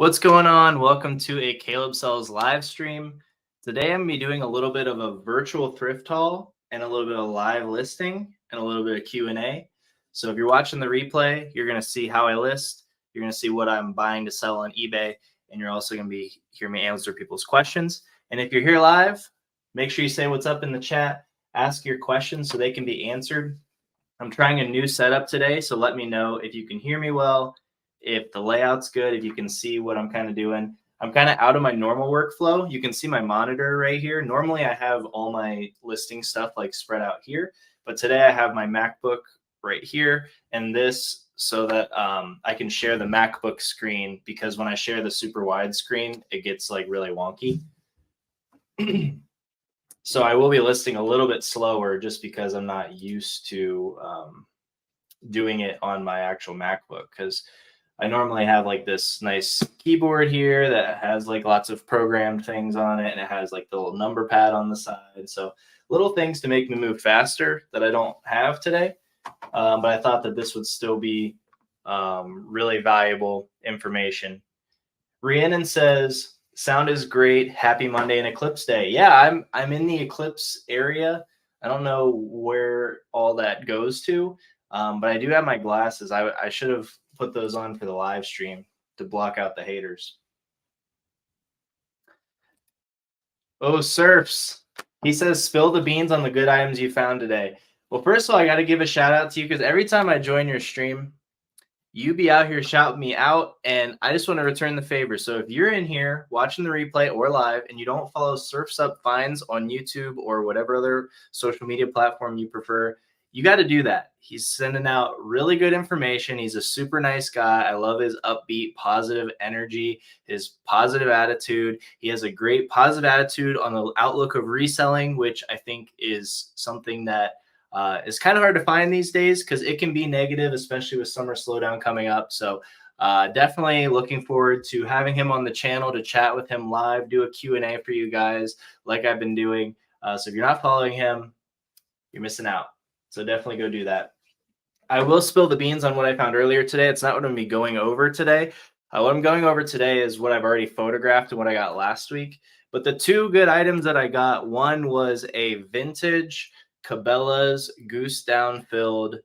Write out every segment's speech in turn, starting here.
What's going on? Welcome to a Caleb Sells live stream. Today I'm going to be doing a little bit of a virtual thrift haul and a little bit of live listing and a little bit of Q&A. So if you're watching the replay, you're going to see how I list. You're going to see what I'm buying to sell on eBay, and you're also going to be hear me answer people's questions. And if you're here live, make sure you say what's up in the chat. Ask your questions so they can be answered. I'm trying a new setup today, so let me know if you can hear me well, if the layout's good, if you can see what I'm kind of doing. I'm kind of out of my normal workflow. You can see my monitor right here. Normally I have all my listing stuff like spread out here, but today I have my MacBook right here and this so that I can share the MacBook screen, because when I share the super wide screen, it gets like really wonky. So I will be listing a little bit slower just because I'm not used to doing it on my actual MacBook, because I normally have like this nice keyboard here that has like lots of programmed things on it, and it has like the little number pad on the side. So little things to make me move faster that I don't have today. But I thought that this would still be really valuable information. Rhiannon says, sound is great. Happy Monday and Eclipse Day. Yeah, I'm in the eclipse area. I don't know where all that goes to, but I do have my glasses. I should have put those on for the live stream to block out the haters. Oh, Surfs. He says, spill the beans on the good items you found today. Well, first of all, I got to give a shout out to you, because every time I join your stream, you be out here shouting me out, and I just want to return the favor. So if you're in here watching the replay or live and you don't follow Surfs Up Finds on YouTube or whatever other social media platform you prefer, you got to do that. He's sending out really good information. He's a super nice guy. I love his upbeat, positive energy, his positive attitude. He has a great positive attitude on the outlook of reselling, which I think is something that is kind of hard to find these days, because it can be negative, especially with summer slowdown coming up. So definitely looking forward to having him on the channel to chat with him live, do a Q&A for you guys like I've been doing. So if you're not following him, you're missing out. So definitely go do that. I will spill the beans on what I found earlier today. It's not what I'm going to be going over today. What I'm going over today is what I've already photographed and what I got last week. But the two good items that I got, one was a vintage Cabela's goose down filled,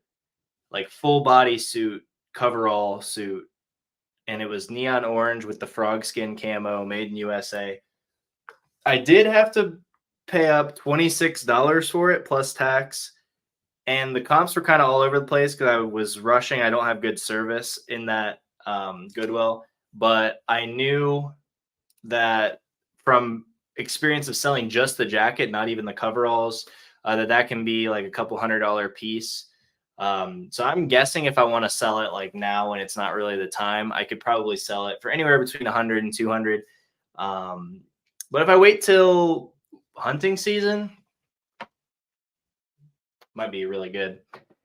like full body suit, coverall suit. And it was neon orange with the frog skin camo, made in USA. I did have to pay up $26 for it plus tax. And the comps were kind of all over the place because I was rushing. I don't have good service in that Goodwill. But I knew that from experience of selling just the jacket, not even the coveralls, that can be like a couple $100 piece. So I'm guessing if I want to sell it like now when it's not really the time, I could probably sell it for anywhere between 100 and 200. But if I wait till hunting season, might be really good.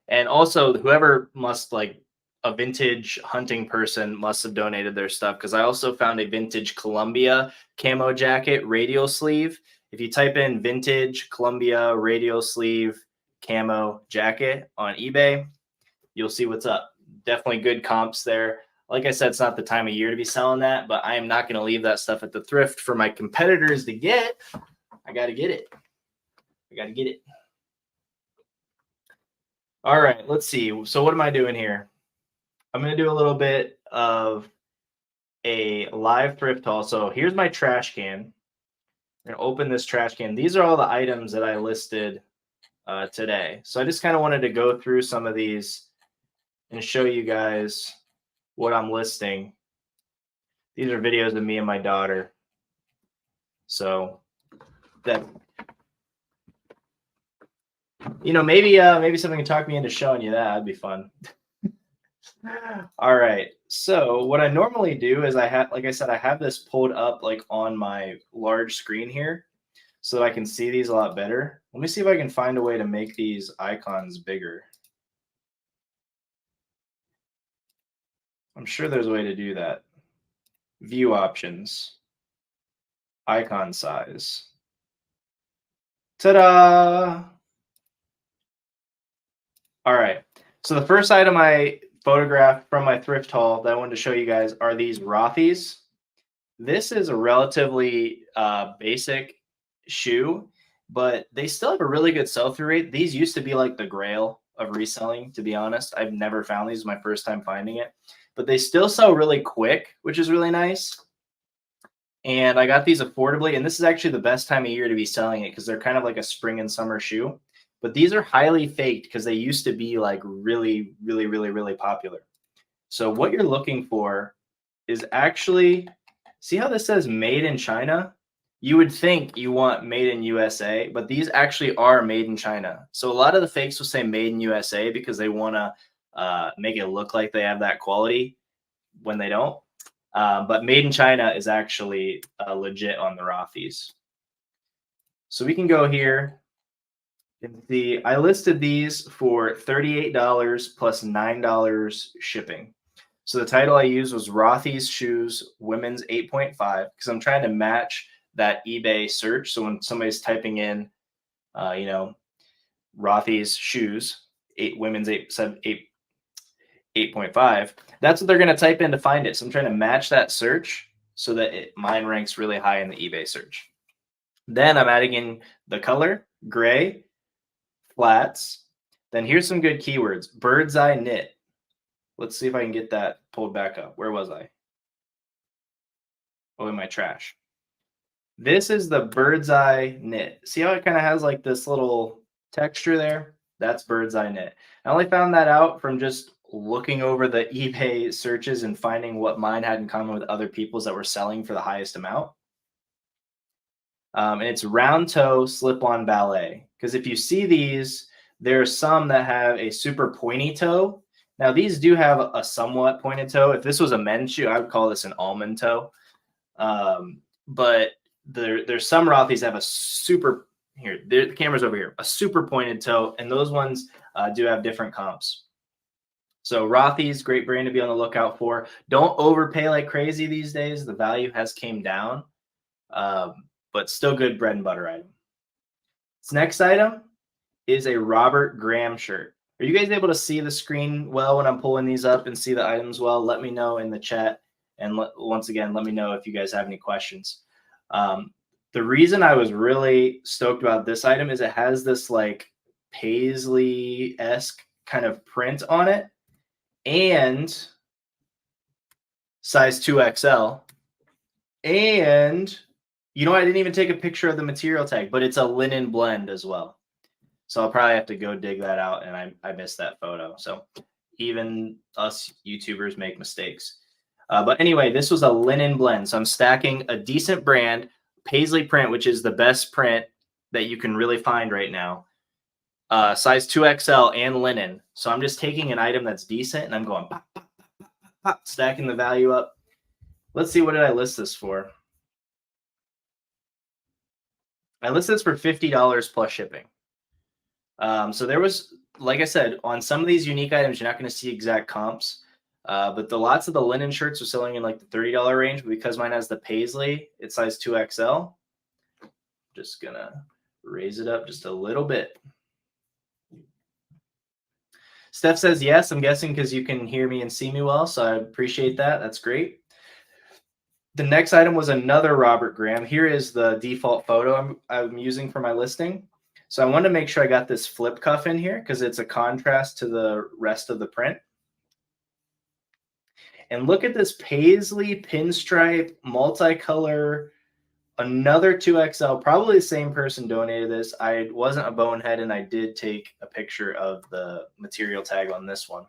And also, whoever must, like a vintage hunting person must have donated their stuff, because I also found a vintage Columbia camo jacket radial sleeve. If you type in vintage Columbia radial sleeve camo jacket on eBay, you'll see what's up. Definitely good comps there. Like I said, it's not the time of year to be selling that, but I am not going to leave that stuff at the thrift for my competitors to get. I got to get it. I got to get it. All right, let's see. So what am I doing here? I'm going to do a little bit of a live thrift haul. So here's my trash can. I'm going to open this trash can. These are all the items that I listed today. So I just kind of wanted to go through some of these and show you guys what I'm listing. These are videos of me and my daughter. So that, you know, maybe something can talk me into showing you that. That'd be fun. All right. So what I normally do is like I said, I have this pulled up like on my large screen here so that I can see these a lot better. Let me see if I can find a way to make these icons bigger. I'm sure there's a way to do that. View options, icon size. Ta-da! All right. So the first item I photographed from my thrift haul that I wanted to show you guys are these Rothy's. This is a relatively basic shoe, but they still have a really good sell-through rate. These used to be like the grail of reselling, to be honest. I've never found these. This is my first time finding it, but they still sell really quick, which is really nice. And I got these affordably, and this is actually the best time of year to be selling it because they're kind of like a spring and summer shoe. But these are highly faked because they used to be like really, really, really, really popular. So what you're looking for is actually, see how this says made in China? You would think you want made in USA, but these actually are made in China. So a lot of the fakes will say made in USA because they want to make it look like they have that quality when they don't. But made in China is actually legit on the Rothy's. So we can go here and see, I listed these for $38 plus $9 shipping. So the title I used was Rothy's Shoes Women's 8.5 because I'm trying to match that eBay search. So when somebody's typing in, you know, Rothy's Shoes, women's 8.5, that's what they're going to type in to find it. So I'm trying to match that search so that mine ranks really high in the eBay search. Then I'm adding in the color, gray, flats. Then here's some good keywords, bird's eye knit. Let's see if I can get that pulled back up. Where was I? Oh, in my trash. This is the bird's eye knit. See how it kind of has like this little texture there? That's bird's eye knit. I only found that out from just looking over the eBay searches and finding what mine had in common with other people's that were selling for the highest amount. And it's round toe slip-on ballet. Because if you see these, there are some that have a super pointy toe. Now, these do have a somewhat pointed toe. If this was a men's shoe, I would call this an almond toe. But there's some Rothy's that have a super, here, the camera's over here, a super pointed toe. And those ones do have different comps. So Rothy's, great brand to be on the lookout for. Don't overpay like crazy these days. The value has came down, but still good bread and butter item. This next item is a Robert Graham shirt. Are you guys able to see the screen well when I'm pulling these up and see the items well? Let me know in the chat. And once again, let me know if you guys have any questions. The reason I was really stoked about this item is it has this like paisley-esque kind of print on it and size 2XL. And you know, I didn't even take a picture of the material tag, but it's a linen blend as well. So I'll probably have to go dig that out, and I missed that photo. So even us YouTubers make mistakes. But anyway, this was a linen blend. So I'm stacking a decent brand, paisley print, which is the best print that you can really find right now. Size 2XL and linen. So I'm just taking an item that's decent, and I'm going pop, pop, pop, pop, stacking the value up. Let's see, what did I list this for? I listed this for $50 plus shipping. So there was, like I said, on some of these unique items, you're not going to see exact comps. But lots of the linen shirts are selling in like the $30 range. But because mine has the paisley, it's size 2XL. Just going to raise it up just a little bit. Steph says yes, I'm guessing because you can hear me and see me well. So I appreciate that. That's great. The next item was another Robert Graham. Here is the default photo I'm using for my listing. So I wanted to make sure I got this flip cuff in here because it's a contrast to the rest of the print. And look at this paisley pinstripe multicolor, another 2XL, probably the same person donated this. I wasn't a bonehead and I did take a picture of the material tag on this one.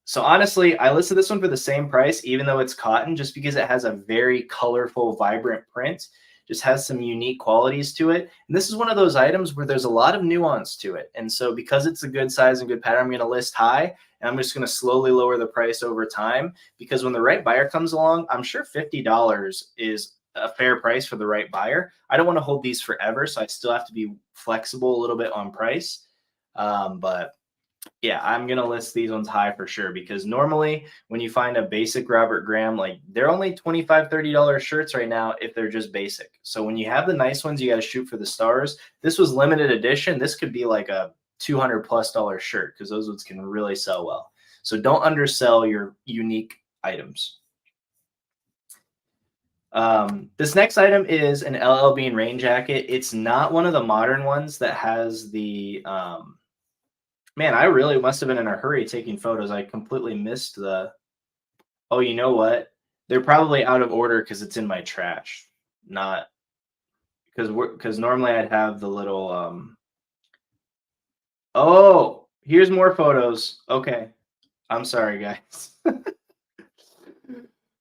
So honestly, I listed this one for the same price, even though it's cotton, just because it has a very colorful, vibrant print, just has some unique qualities to it. And this is one of those items where there's a lot of nuance to it. And so because it's a good size and good pattern, I'm going to list high, and I'm just going to slowly lower the price over time, because when the right buyer comes along, I'm sure $50 is a fair price for the right buyer. I don't want to hold these forever, so I still have to be flexible a little bit on price. But yeah, I'm going to list these ones high for sure, because normally when you find a basic Robert Graham, like they're only $25, $30 shirts right now if they're just basic. So when you have the nice ones, you got to shoot for the stars. This was limited edition. This could be like a $200+ shirt because those ones can really sell well. So don't undersell your unique items. This next item is an LL Bean rain jacket. It's not one of the modern ones that has the man, I really must have been in a hurry taking photos. I completely missed the oh, you know what? They're probably out of order because it's in my trash. Not because normally I'd have the little oh, here's more photos. Okay. I'm sorry, guys.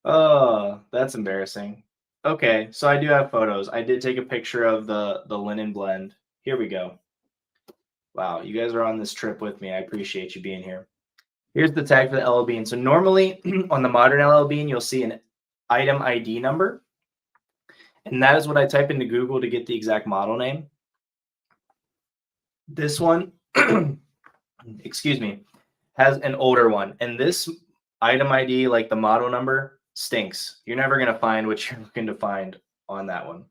Oh, that's embarrassing. Okay, so I do have photos. I did take a picture of the linen blend. Here we go. Wow, you guys are on this trip with me. I appreciate you being here. Here's the tag for the LL Bean. So normally on the modern LL Bean, you'll see an item ID number, and that is what I type into Google to get the exact model name. This one, excuse me, has an older one, and this item ID, like the model number, stinks. You're never going to find what you're looking to find on that one.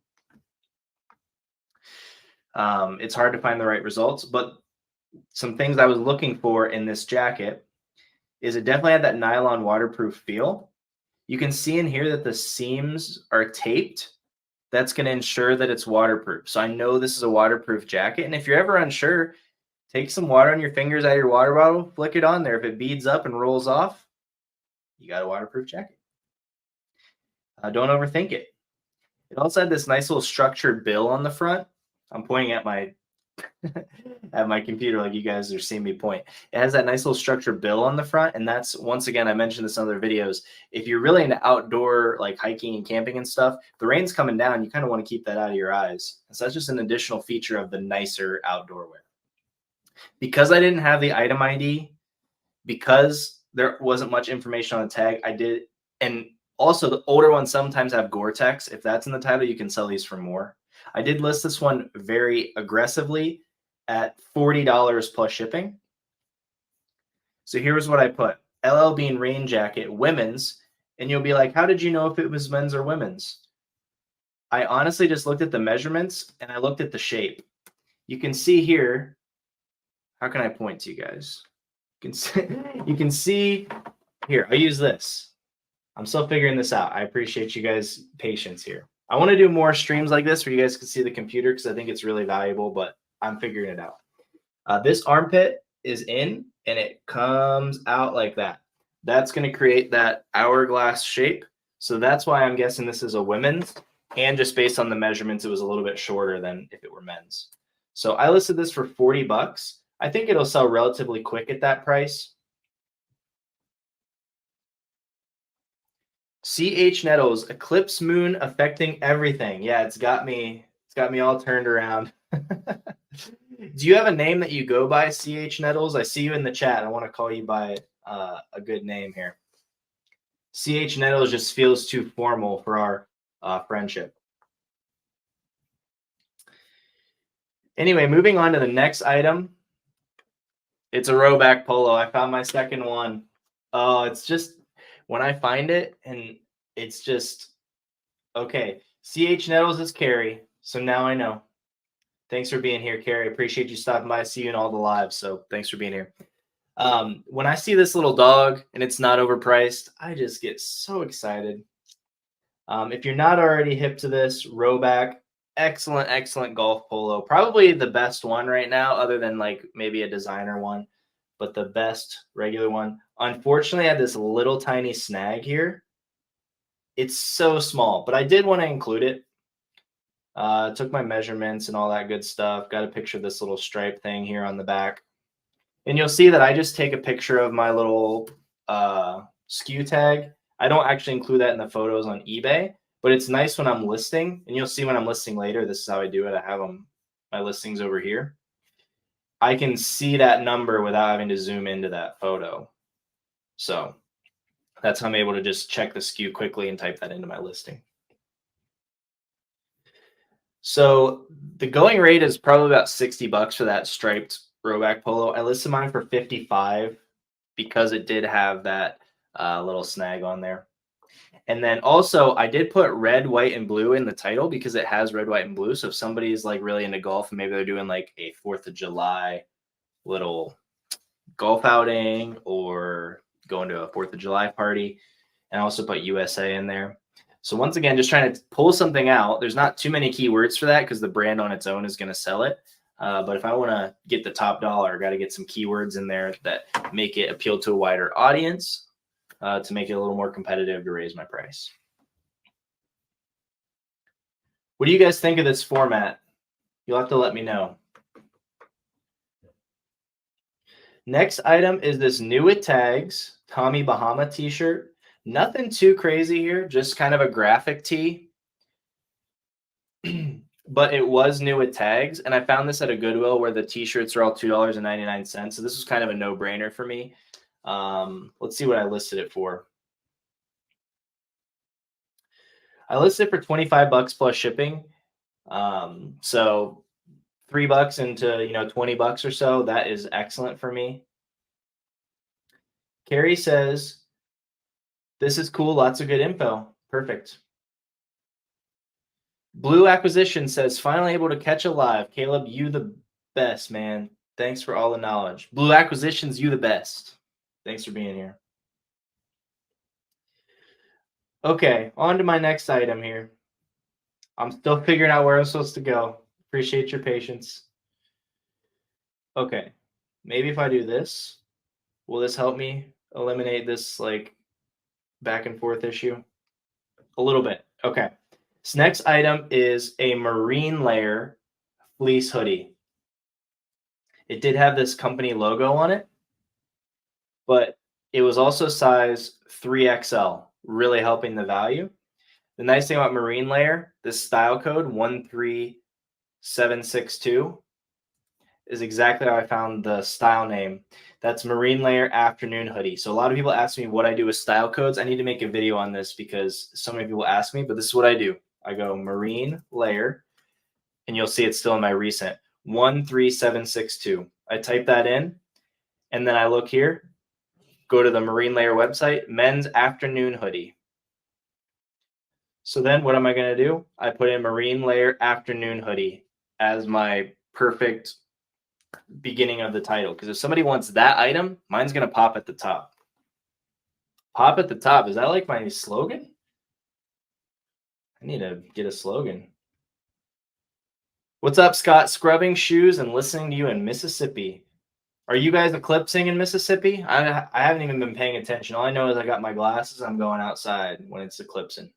It's hard to find the right results, but some things I was looking for in this jacket is it definitely had that nylon waterproof feel. You can see in here that the seams are taped. That's going to ensure that it's waterproof. So I know this is a waterproof jacket. And if you're ever unsure, take some water on your fingers out of your water bottle, flick it on there. If it beads up and rolls off, you got a waterproof jacket. Don't overthink it. It also had this nice little structured bill on the front. I'm pointing at my at my computer like you guys are seeing me point. It has that nice little structured bill on the front, and that's, once again, I mentioned this in other videos, if you're really into outdoor like hiking and camping and stuff, the rain's coming down, you kind of want to keep that out of your eyes. So that's just an additional feature of the nicer outdoor wear. Because I didn't have the item ID, because there wasn't much information on the tag, I did, and also the older ones sometimes have Gore-Tex. If that's in the title, you can sell these for more. I did list this one very aggressively at $40 plus shipping. So here's what I put. LL Bean rain jacket, women's. And you'll be like, how did you know if it was men's or women's? I honestly just looked at the measurements and I looked at the shape. You can see here. How can I point to you guys? You can see here. I'll use this. I'm still figuring this out. I appreciate you guys' patience here. I want to do more streams like this where you guys can see the computer because I think it's really valuable, but I'm figuring it out. This armpit is in and it comes out like that. That's going to create that hourglass shape. So that's why I'm guessing this is a women's, and just based on the measurements, it was a little bit shorter than if it were men's. So I listed this for $40. I think it'll sell relatively quick at that price. CH Nettles, eclipse moon affecting everything. Yeah, it's got me all turned around. Do you have a name that you go by, CH Nettles? I see you in the chat. I want to call you by a good name here. CH Nettles just feels too formal for our friendship. Anyway, moving on to the next item. It's a rowback polo. I found my second one. Oh, it's just, when I find it, and it's just, okay. CH Nettles is Carrie, so now I know. Thanks for being here, Carrie. Appreciate you stopping by. I see you in all the lives, so thanks for being here. When I see this little dog and it's not overpriced, I just get so excited. If you're not already hip to this, rowback, excellent, excellent golf polo. Probably the best one right now, other than like maybe a designer one, but the best regular one. Unfortunately, I had this little tiny snag here. It's so small, but I did want to include it. Took my measurements and all that good stuff. Got a picture of this little stripe thing here on the back. And you'll see that I just take a picture of my little SKU tag. I don't actually include that in the photos on eBay, but it's nice when I'm listing. And you'll see when I'm listing later, this is how I do it. I have my listings over here. I can see that number without having to zoom into that photo. So that's how I'm able to just check the SKU quickly and type that into my listing. So the going rate is probably about $60 for that striped rowback polo. I listed mine for $55 because it did have that little snag on there. And then also I did put red, white, and blue in the title because it has red, white, and blue. So if somebody's like really into golf and maybe they're doing like a 4th of July little golf outing or going to a 4th of July party, and I also put USA in there. So once again, just trying to pull something out. There's not too many keywords for that because the brand on its own is going to sell it. But if I want to get the top dollar, I got to get some keywords in there that make it appeal to a wider audience to make it a little more competitive to raise my price. What do you guys think of this format? You'll have to let me know. Next item is this New with Tags Tommy Bahama t-shirt. Nothing too crazy here, just kind of a graphic tee. But it was new with tags, and I found this at a Goodwill where the t-shirts are all $2.99. So this was kind of a no-brainer for me. Let's see what I listed it for. I listed it for 25 bucks plus shipping. So $3 into 20 bucks or so. That is excellent for me. Carrie says, this is cool. Lots of good info. Perfect. Blue Acquisition says, finally able to catch a live. Caleb, you the best, man. Thanks for all the knowledge. Blue Acquisitions, you the best. Thanks for being here. Okay, on to my next item here. I'm still figuring out where I'm supposed to go. Appreciate your patience. Okay, maybe if I do this, will this help me eliminate this like back and forth issue? A little bit. Okay. This next item is a marine layer fleece hoodie. It did have this company logo on it, but it was also size 3XL, really helping the value. The nice thing about marine layer, this style code 13762 is exactly how I found the style name. That's marine layer afternoon hoodie. So a lot of people ask me what I do with style codes. I need to make a video on this because so many people ask me, but this is what I do. I go marine layer, and you'll see it's still in my recent 13762. I type that in, and then I look here, go to the marine layer website, men's afternoon hoodie. So then what am I going to do? I put in marine layer afternoon hoodie as my perfect beginning of the title. Because if somebody wants that item, mine's going to pop at the top. Pop at the top. Is that like my slogan? I need to get a slogan. What's up, Scott? Scrubbing shoes and listening to you in Mississippi. Are you guys eclipsing in Mississippi? I haven't even been paying attention. All I know is I got my glasses. I'm going outside when it's eclipsing.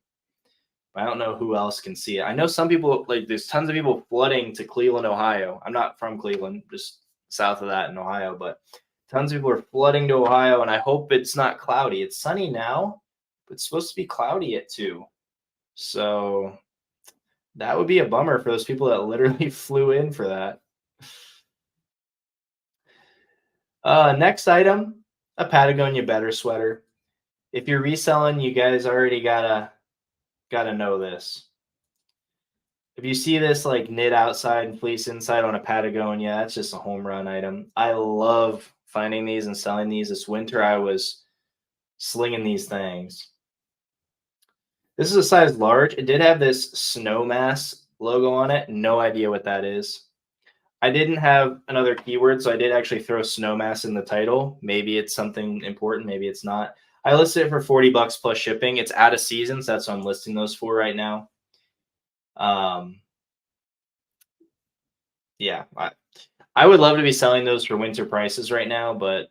I don't know who else can see it. I know some people, like there's tons of people flooding to Cleveland, Ohio. I'm not from Cleveland, just south of that in Ohio, but tons of people are flooding to Ohio, and I hope it's not cloudy. It's sunny now, but it's supposed to be cloudy at 2. So that would be a bummer for those people that literally flew in for that. Next item, a Patagonia Better sweater. If you're reselling, you guys already gotta know this. If you see this like knit outside and fleece inside on a Patagonia, that's just a home run item. I love finding these and selling these. This winter I was slinging these things. This is a size large. It did have this Snowmass logo on it. No idea what that is. I didn't have another keyword, so I did actually throw Snowmass in the title. Maybe it's something important, maybe it's not. I listed it for 40 bucks plus shipping. It's out of season, so that's what I'm listing those for right now. Yeah, I would love to be selling those for winter prices right now, but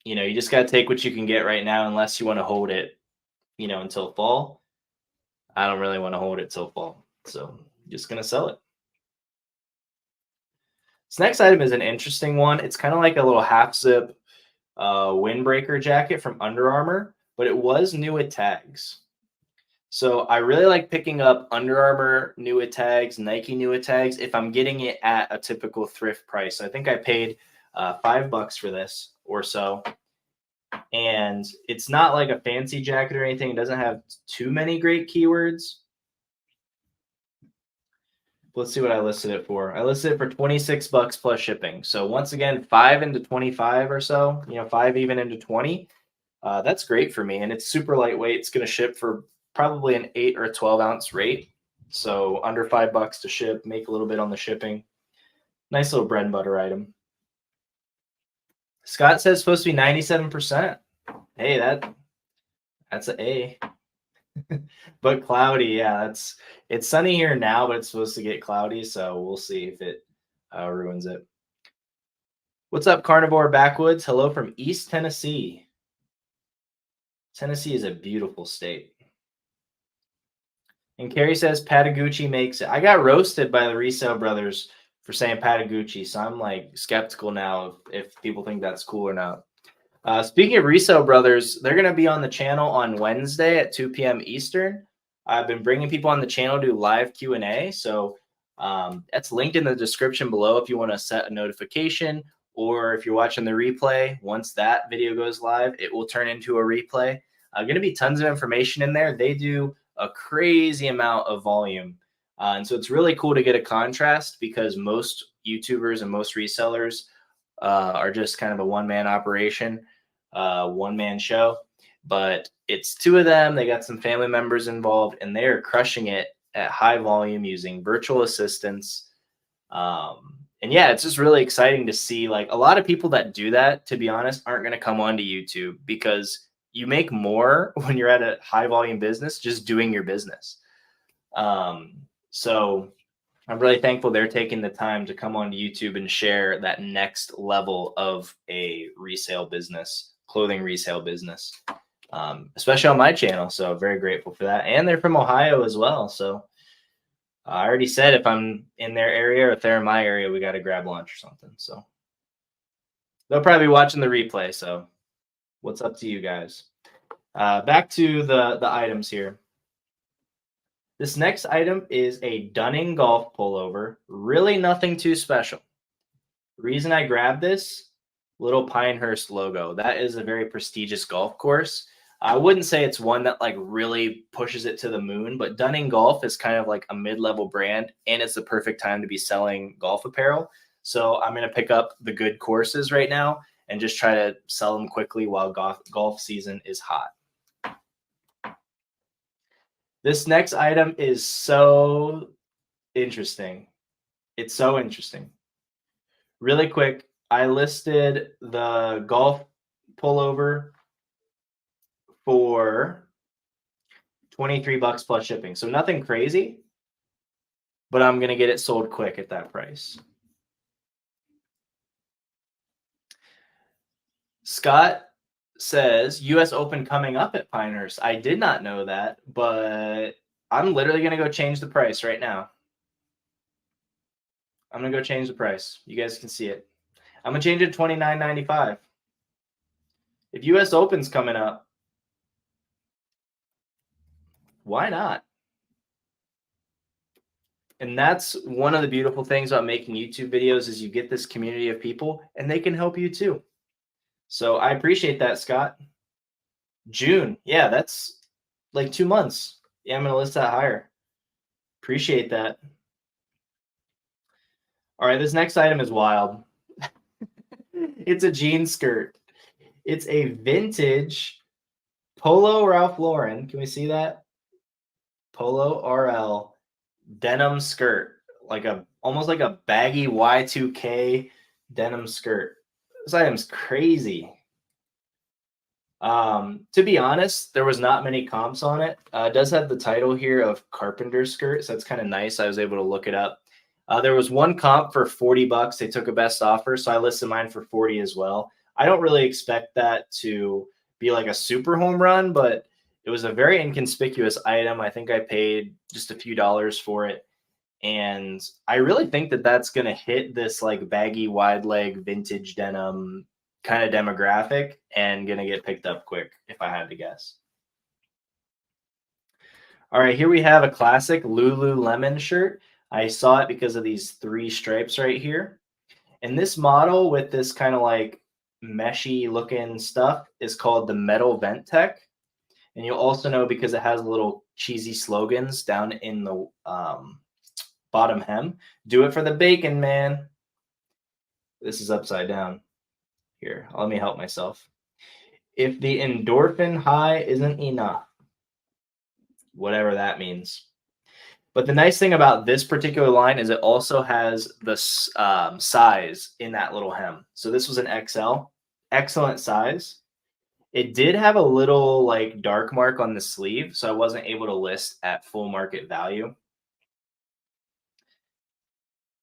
you just got to take what you can get right now unless you want to hold it, until fall. I don't really want to hold it till fall, so I'm just going to sell it. This next item is an interesting one. It's kind of like a little half zip windbreaker jacket from Under Armour, but it was new with tags. So I really like picking up Under Armour new with tags, Nike new with tags, if I'm getting it at a typical thrift price. So I think I paid $5 for this or so. And it's not like a fancy jacket or anything. It doesn't have too many great keywords. Let's see what I listed it for. I listed it for 26 bucks plus shipping. So once again, 5 into 25 or so, 5 even into 20. That's great for me. And it's super lightweight. It's going to ship for probably an 8 or 12 ounce rate. So under $5 to ship, make a little bit on the shipping. Nice little bread and butter item. Scott says it's supposed to be 97%. Hey, that's an A. But cloudy, yeah, it's sunny here now, but it's supposed to get cloudy, so we'll see if it ruins it. What's up, Carnivore Backwoods? Hello from East Tennessee. Tennessee is a beautiful state. And Carrie says Patagucci makes it. I got roasted by the Resale Brothers for saying Patagucci, so I'm like skeptical now if people think that's cool or not. Speaking of Resale Brothers, they're going to be on the channel on Wednesday at 2 p.m. Eastern. I've been bringing people on the channel to do live Q&A, so that's linked in the description below if you want to set a notification, or if you're watching the replay, once that video goes live, it will turn into a replay. Going to be tons of information in there. They do a crazy amount of volume. And so it's really cool to get a contrast because most YouTubers and most resellers are just kind of a one-man operation, one-man show. But it's two of them. They got some family members involved, and they are crushing it at high volume using virtual assistants. And yeah, it's just really exciting to see. Like, a lot of people that do that, to be honest, aren't going to come onto YouTube because you make more when you're at a high volume business just doing your business. So I'm really thankful they're taking the time to come onto YouTube and share that next level of a resale business, clothing resale business, especially on my channel. So very grateful for that. And they're from Ohio as well. So I already said if I'm in their area or if they're in my area, we got to grab lunch or something. So they'll probably be watching the replay. So what's up to you guys? Back to the items here. This next item is a Dunning golf pullover. Really nothing too special. The reason I grabbed this, little Pinehurst logo. That is a very prestigious golf course. I wouldn't say it's one that like really pushes it to the moon, but Dunning Golf is kind of like a mid-level brand, and it's the perfect time to be selling golf apparel. So I'm going to pick up the good courses right now and just try to sell them quickly while golf season is hot. This next item is so interesting. It's so interesting. Really quick, I listed the golf pullover for $23 plus shipping. So nothing crazy, but I'm going to get it sold quick at that price. Scott says US Open coming up at Pinehurst. I did not know that, but I'm literally going to go change the price right now. I'm going to go change the price. You guys can see it. I'm going to change it to $29.95. If US Open's coming up, why not? And that's one of the beautiful things about making YouTube videos is you get this community of people and they can help you too. So I appreciate that, Scott. June. Yeah, that's like 2 months. Yeah, I'm going to list that higher. Appreciate that. All right, this next item is wild. It's a jean skirt. It's a vintage Polo Ralph Lauren. Can we see that? Polo RL denim skirt, like almost like a baggy Y2K denim skirt. This item's crazy. To be honest, there was not many comps on it. It does have the title here of carpenter skirt, so that's kind of nice. I was able to look it up. There was one comp for $40. They took a best offer, so I listed mine for 40 as well. I don't really expect that to be like a super home run, but it was a very inconspicuous item. I think I paid just a few dollars for it. And I really think that that's going to hit this like baggy, wide leg, vintage denim kind of demographic and going to get picked up quick if I had to guess. All right, here we have a classic Lululemon shirt. I saw it because of these 3 stripes right here. And this model with this kind of like meshy looking stuff is called the Metal Vent Tech. And you'll also know because it has little cheesy slogans down in the bottom hem. Do it for the bacon, man. This is upside down. Here, let me help myself. If the endorphin high isn't enough, whatever that means. But the nice thing about this particular line is it also has the size in that little hem. So this was an XL, excellent size. It did have a little like dark mark on the sleeve, so I wasn't able to list at full market value.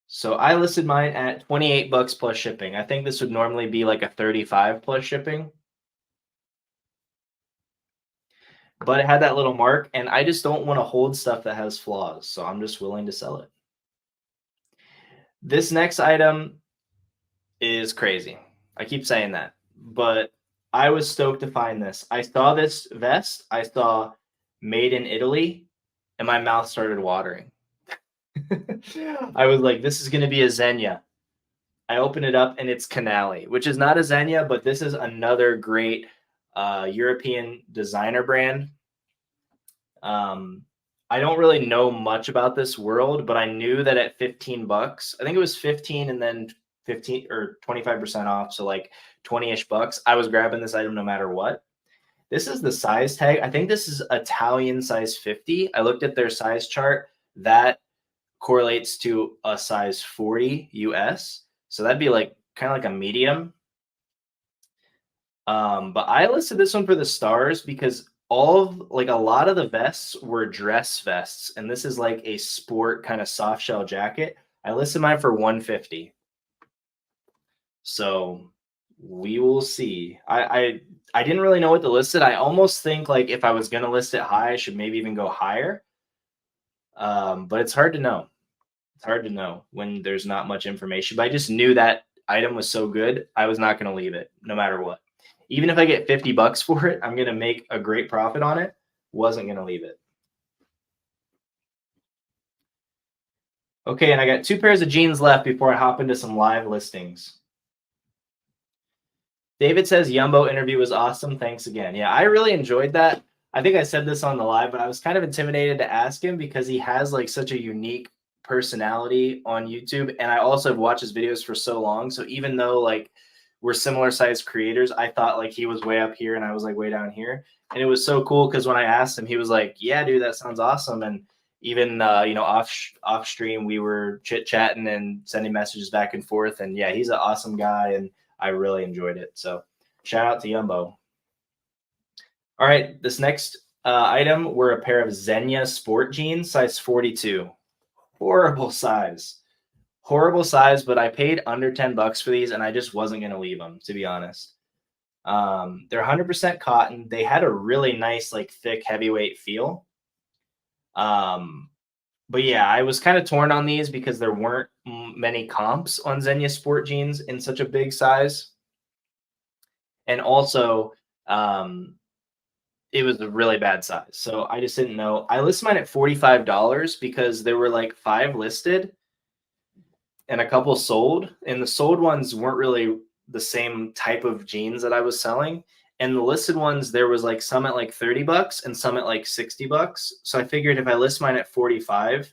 So I listed mine at 28 bucks plus shipping. I think this would normally be like a 35 plus shipping, but it had that little mark, and I just don't want to hold stuff that has flaws, so I'm just willing to sell it. This next item is crazy. I keep saying that, but I was stoked to find this. I saw this vest, I saw made in Italy, and my mouth started watering. I was like, this is going to be a Xenia. I open it up and it's Canali, which is not a Xenia, but this is another great European designer brand. I don't really know much about this world, but I knew that at 15 bucks, I think it was 15 and then 15 or 25% off. So like 20-ish bucks, I was grabbing this item no matter what. This is the size tag. I think this is Italian size 50. I looked at their size chart. That correlates to a size 40 US. So that'd be like kind of like a medium. But I listed this one for the stars because all of like a lot of the vests were dress vests, and this is like a sport kind of soft shell jacket. I listed mine for 150. So we will see. I didn't really know what to list it. I almost think like if I was gonna list it high, I should maybe even go higher. But it's hard to know. It's hard to know when there's not much information. But I just knew that item was so good, I was not gonna leave it no matter what. Even if I get 50 bucks for it, I'm gonna make a great profit on it. Wasn't gonna leave it. Okay, and I got 2 pairs of jeans left before I hop into some live listings. David says Yumbo interview was awesome. Thanks again. Yeah, I really enjoyed that. I think I said this on the live, but I was kind of intimidated to ask him because he has like such a unique personality on YouTube. And I also have watched his videos for so long. So even though like we're similar sized creators, I thought like he was way up here and I was like way down here. And it was so cool because when I asked him, he was like, yeah, dude, that sounds awesome. And even off stream, we were chit chatting and sending messages back and forth. And yeah, he's an awesome guy. And I really enjoyed it. So shout out to Yumbo. All right, this next item were a pair of Xenia sport jeans, size 42. Horrible size. Horrible size, but I paid under 10 bucks for these and I just wasn't going to leave them, to be honest. They're 100% cotton. They had a really nice, like thick, heavyweight feel. But yeah, I was kind of torn on these because there weren't many comps on Xenia sport jeans in such a big size. And also, it was a really bad size. So I just didn't know. I listed mine at $45 because there were like 5 listed and a couple sold. And the sold ones weren't really the same type of jeans that I was selling. And the listed ones, there was like some at like 30 bucks and some at like 60 bucks. So I figured if I list mine at 45,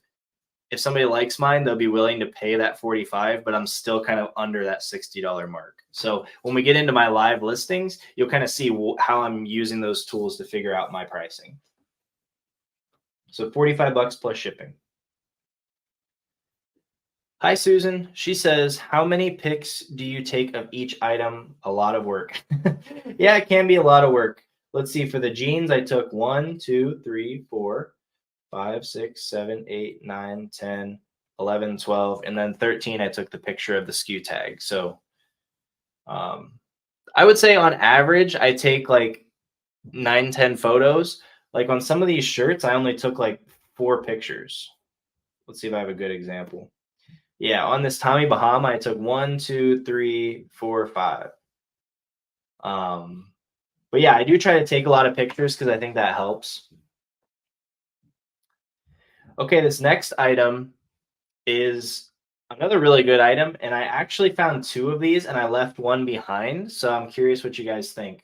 if somebody likes mine, they'll be willing to pay that 45, but I'm still kind of under that $60 mark. So when we get into my live listings, you'll kind of see how I'm using those tools to figure out my pricing. So 45 bucks plus shipping. Hi, Susan. She says, how many pics do you take of each item? A lot of work. Yeah, it can be a lot of work. Let's see. For the jeans, I took 1, 2, 3, 4, 5, 6, 7, 8, 9, 10, 11, 12, and then 13, I took the picture of the SKU tag. So I would say on average, I take like 9, 10 photos. Like on some of these shirts, I only took like 4 pictures. Let's see if I have a good example. Yeah, on this Tommy Bahama, I took 1, 2, 3, 4, 5. But yeah, I do try to take a lot of pictures because I think that helps. Okay, this next item is another really good item, and I actually found 2 of these, and I left one behind. So I'm curious what you guys think.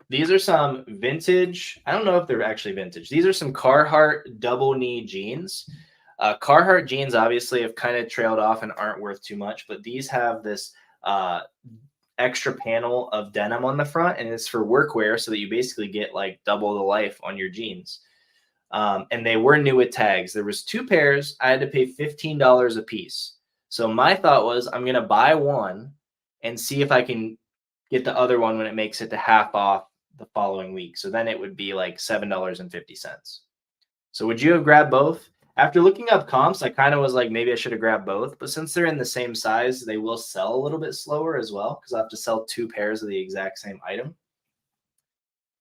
These are some vintage. I don't know if they're actually vintage. These are some Carhartt double knee jeans. Carhartt jeans obviously have kind of trailed off and aren't worth too much, but these have this extra panel of denim on the front, and it's for workwear so that you basically get like double the life on your jeans. And they were new with tags. There was 2 pairs. I had to pay $15 a piece. So my thought was I'm going to buy one and see if I can get the other one when it makes it to half off the following week. So then it would be like $7.50. So would you have grabbed both? After looking up comps, I kind of was like, maybe I should have grabbed both. But since they're in the same size, they will sell a little bit slower as well because I have to sell 2 pairs of the exact same item.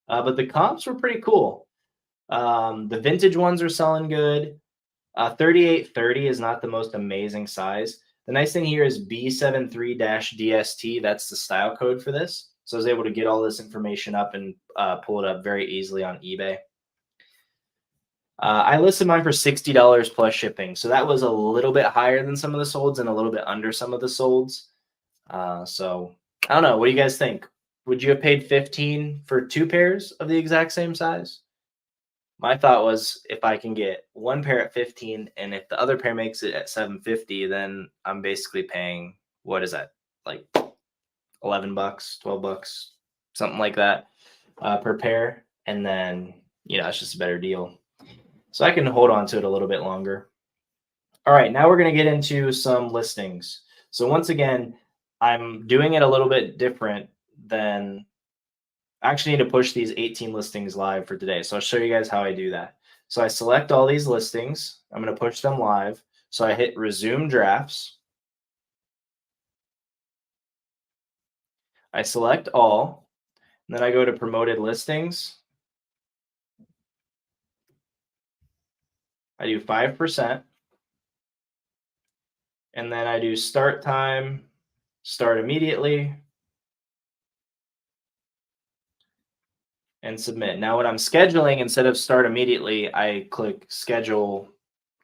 But the comps were pretty cool. The vintage ones are selling good. 3830 is not the most amazing size. The nice thing here is B73-DST. That's the style code for this. So I was able to get all this information up and pull it up very easily on eBay. I listed mine for $60 plus shipping. So that was a little bit higher than some of the solds and a little bit under some of the solds. So I don't know. What do you guys think? Would you have paid 15 for 2 pairs of the exact same size? My thought was if I can get 1 pair at 15 and if the other pair makes it at 750, then I'm basically paying, what is that? Like $11, $12, something like that per pair. And then, it's just a better deal. So I can hold on to it a little bit longer. All right, now we're going to get into some listings. So once again, I'm doing it a little bit different than I actually need to push these 18 listings live for today. So I'll show you guys how I do that. So I select all these listings. I'm going to push them live. So I hit resume drafts. I select all. And then I go to promoted listings. I do 5%. And then I do start time, start immediately, and submit. Now when I'm scheduling, instead of start immediately, I click schedule,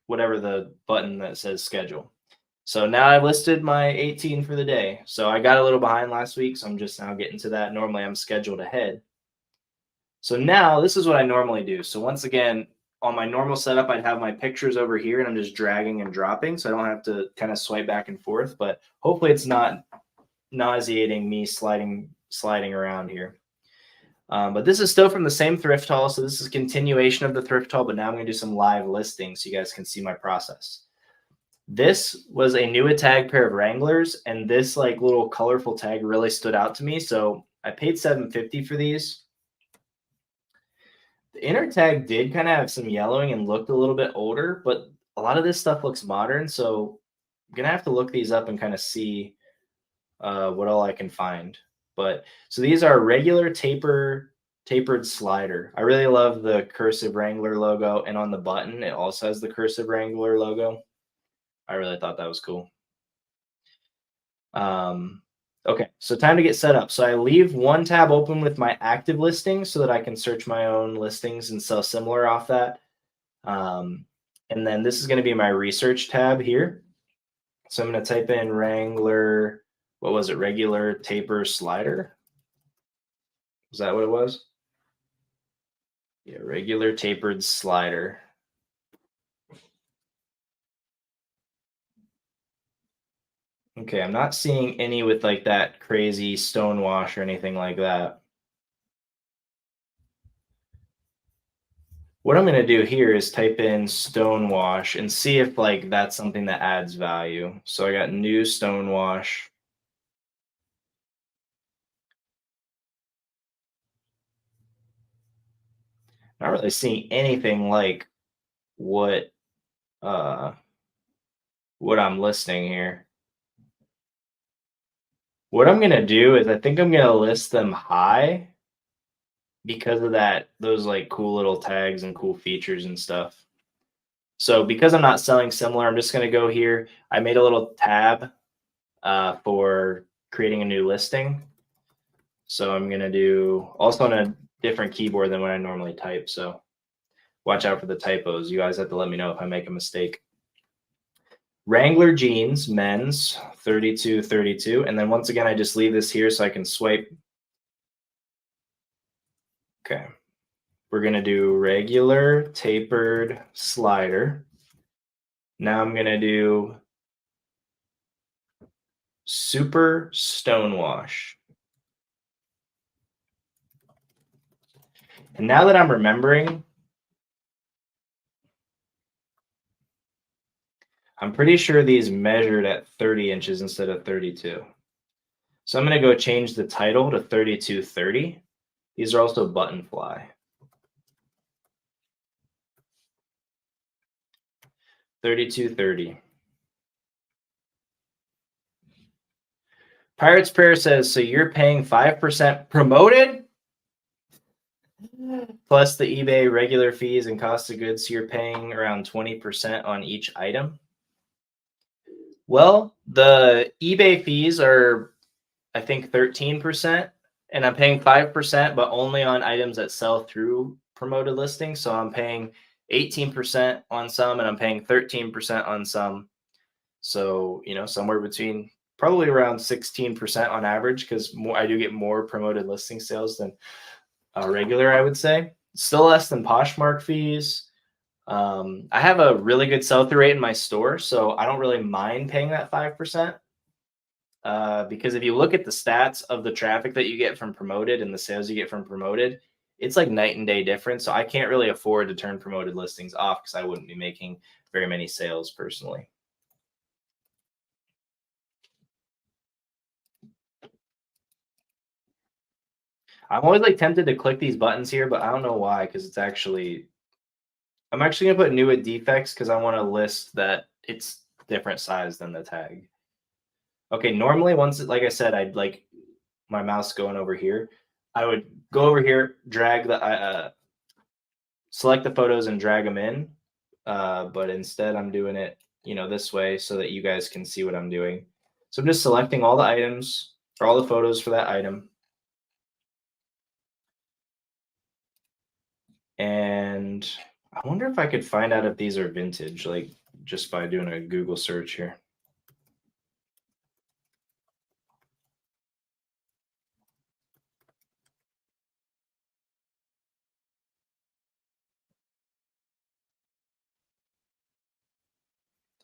whatever the button that says schedule. So now I listed my 18 for the day. So I got a little behind last week, so I'm just now getting to that. Normally I'm scheduled ahead. So now this is what I normally do. So once again, on my normal setup, I'd have my pictures over here and I'm just dragging and dropping. So I don't have to kind of swipe back and forth, but hopefully it's not nauseating me sliding around here. But this is still from the same thrift haul. So this is a continuation of the thrift haul, but now I'm going to do some live listings so you guys can see my process. This was a new tag pair of Wranglers, and this like little colorful tag really stood out to me. So I paid $7.50 for these. The inner tag did kind of have some yellowing and looked a little bit older, but a lot of this stuff looks modern. So I'm going to have to look these up and kind of see what all I can find. But so these are regular tapered slider. I really love the cursive Wrangler logo, and on the button, it also has the cursive Wrangler logo. I really thought that was cool. Okay, so time to get set up. So I leave one tab open with my active listings so that I can search my own listings and sell similar off that. And then this is going to be my research tab here. So I'm going to type in Wrangler, what was it? Regular taper slider. Was that what it was? Yeah, regular tapered slider. Okay, I'm not seeing any with like that crazy stone wash or anything like that. What I'm going to do here is type in stone wash and see if like that's something that adds value. So I got new stone wash. Not really seeing anything like what I'm listing here. What I'm going to do is I think I'm going to list them high because of those like cool little tags and cool features and stuff. So because I'm not selling similar, I'm just going to go here. I made a little tab for creating a new listing. So I'm going to do also on a different keyboard than what I normally type. So watch out for the typos. You guys have to let me know if I make a mistake. Wrangler jeans, men's, 32. And then once again, I just leave this here so I can swipe. Okay. We're going to do regular tapered slider. Now I'm going to do super stone wash. And now that I'm remembering, I'm pretty sure these measured at 30 inches instead of 32. So I'm going to go change the title to 3230. These are also button fly. 3230. Pirate's Prayer says, so you're paying 5% promoted plus the eBay regular fees and cost of goods. So you're paying around 20% on each item. Well, the eBay fees are, I think, 13%, and I'm paying 5%, but only on items that sell through promoted listings. So I'm paying 18% on some, and I'm paying 13% on some. So, somewhere between probably around 16% on average, because I do get more promoted listing sales than regular, I would say. Still less than Poshmark fees. I have a really good sell-through rate in my store, so I don't really mind paying that 5%. Because if you look at the stats of the traffic that you get from promoted and the sales you get from promoted, it's like night and day difference. So I can't really afford to turn promoted listings off because I wouldn't be making very many sales personally. I'm always like tempted to click these buttons here, but I don't know why, because I'm actually gonna put new at defects because I want to list that it's different size than the tag. Okay, normally like I said, I'd like my mouse going over here. I would go over here, drag select the photos and drag them in. But instead I'm doing it, this way so that you guys can see what I'm doing. So I'm just selecting all the items or all the photos for that item. And I wonder if I could find out if these are vintage, like just by doing a Google search here.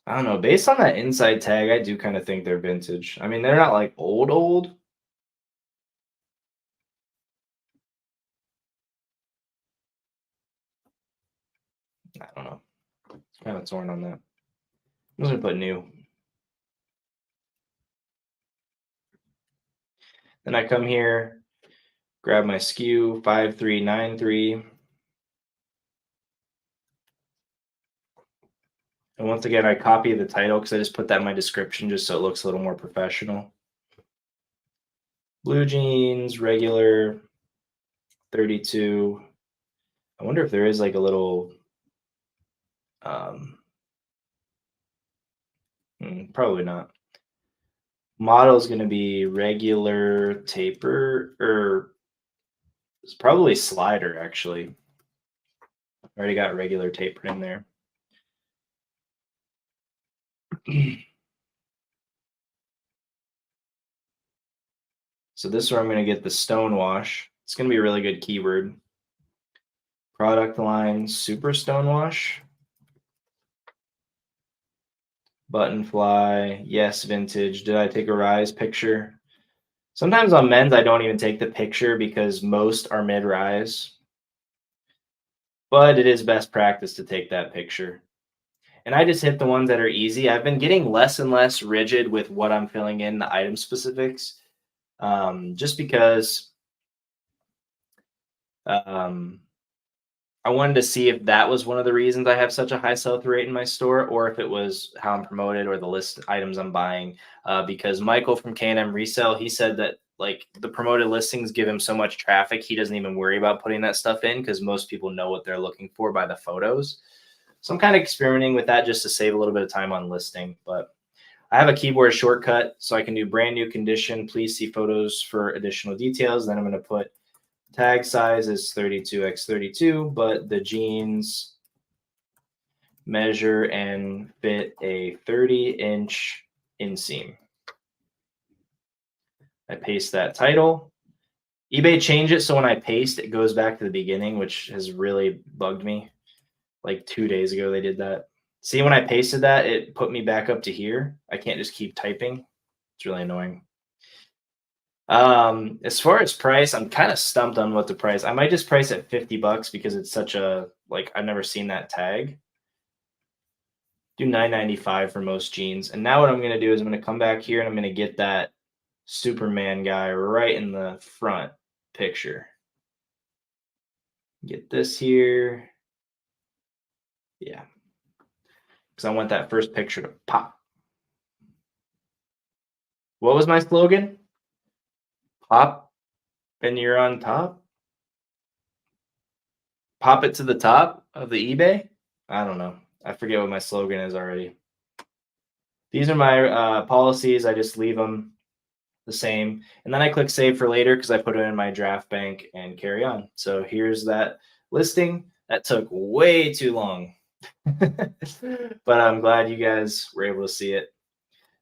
I don't know. Based on that inside tag, I do kind of think they're vintage. I mean, they're not like old. I don't know. It's kind of torn on that. I'm just gonna put new. Then I come here, grab my SKU 5393. And once again, I copy the title because I just put that in my description just so it looks a little more professional. Blue jeans, regular, 32. I wonder if there is like a little, probably not. Model is going to be regular taper, or it's probably slider actually. Already got regular taper in there. So this is where I'm going to get the stone wash. It's going to be a really good keyword. Product line, super stone wash. Button fly, yes, vintage. Did I take a rise picture? Sometimes on men's, I don't even take the picture because most are mid-rise. But it is best practice to take that picture. And I just hit the ones that are easy. I've been getting less and less rigid with what I'm filling in the item specifics. Just because I wanted to see if that was one of the reasons I have such a high sell-through rate in my store, or if it was how I'm promoted or the list items I'm buying. Because Michael from K&M Resale, he said that like the promoted listings give him so much traffic, he doesn't even worry about putting that stuff in because most people know what they're looking for by the photos. So I'm kind of experimenting with that just to save a little bit of time on listing. But I have a keyboard shortcut so I can do brand new condition. Please see photos for additional details. Then I'm going to put tag size is 32x32, but the jeans measure and fit a 30-inch inseam. I paste that title. eBay changed it so when I paste, it goes back to the beginning, which has really bugged me. Like 2 days ago, they did that. See, when I pasted that, it put me back up to here. I can't just keep typing. It's really annoying. As far as price, I'm kind of stumped on what to price. I might just price at $50 because it's such a, like, I've never seen that tag. Do $9.95 for most jeans. And now what I'm going to do is I'm going to come back here and I'm going to get that Superman guy right in the front picture. Get this here. Yeah. Because I want that first picture to pop. What was my slogan? Pop and you're on top? Pop it to the top of the eBay? I don't know. I forget what my slogan is already. These are my policies. I just leave them the same. And then I click save for later because I put it in my draft bank and carry on. So here's that listing. That took way too long. But I'm glad you guys were able to see it.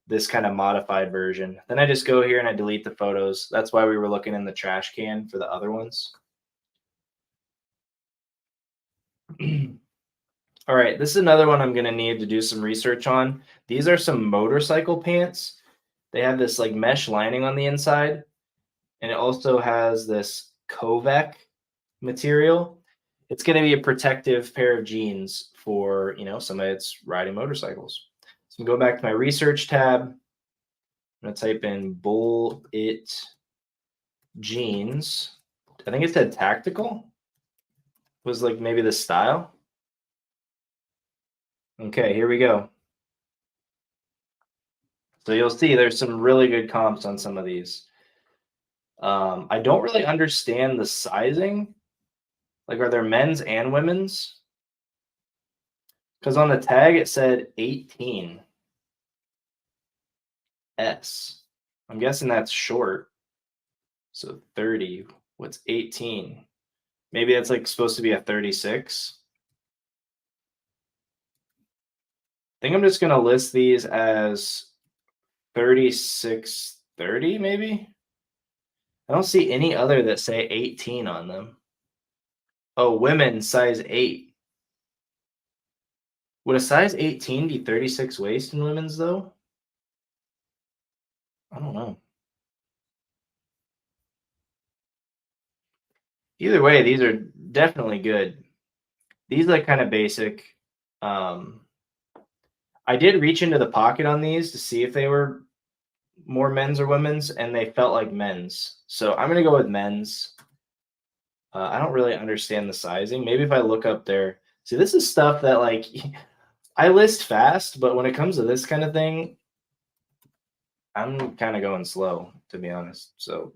This kind of modified version. Then I just go here and I delete the photos. That's why we were looking in the trash can for the other ones. All right, this is another one I'm going to need to do some research on. These are some motorcycle pants. They have this like mesh lining on the inside, and it also has this Kovac material. It's going to be a protective pair of jeans for, somebody that's riding motorcycles. So I'm going to go back to my research tab. I'm going to type in Bull It jeans. I think it said tactical. Was like maybe the style. Okay, here we go. So you'll see there's some really good comps on some of these. I don't really understand the sizing. Like, are there men's and women's? Because on the tag it said 18 S. I'm guessing that's short. So 30. What's 18? Maybe that's like supposed to be a 36. I think I'm just gonna list these as 3630, maybe. I don't see any other that say 18 on them. Oh, women size 8. Would a size 18 be 36 waist in women's though? I don't know. Either way, these are definitely good. These look kind of basic. I did reach into the pocket on these to see if they were more men's or women's, and they felt like men's. So I'm going to go with men's. I don't really understand the sizing. Maybe if I look up there. See, this is stuff that like I list fast, but when it comes to this kind of thing, I'm kind of going slow, to be honest. So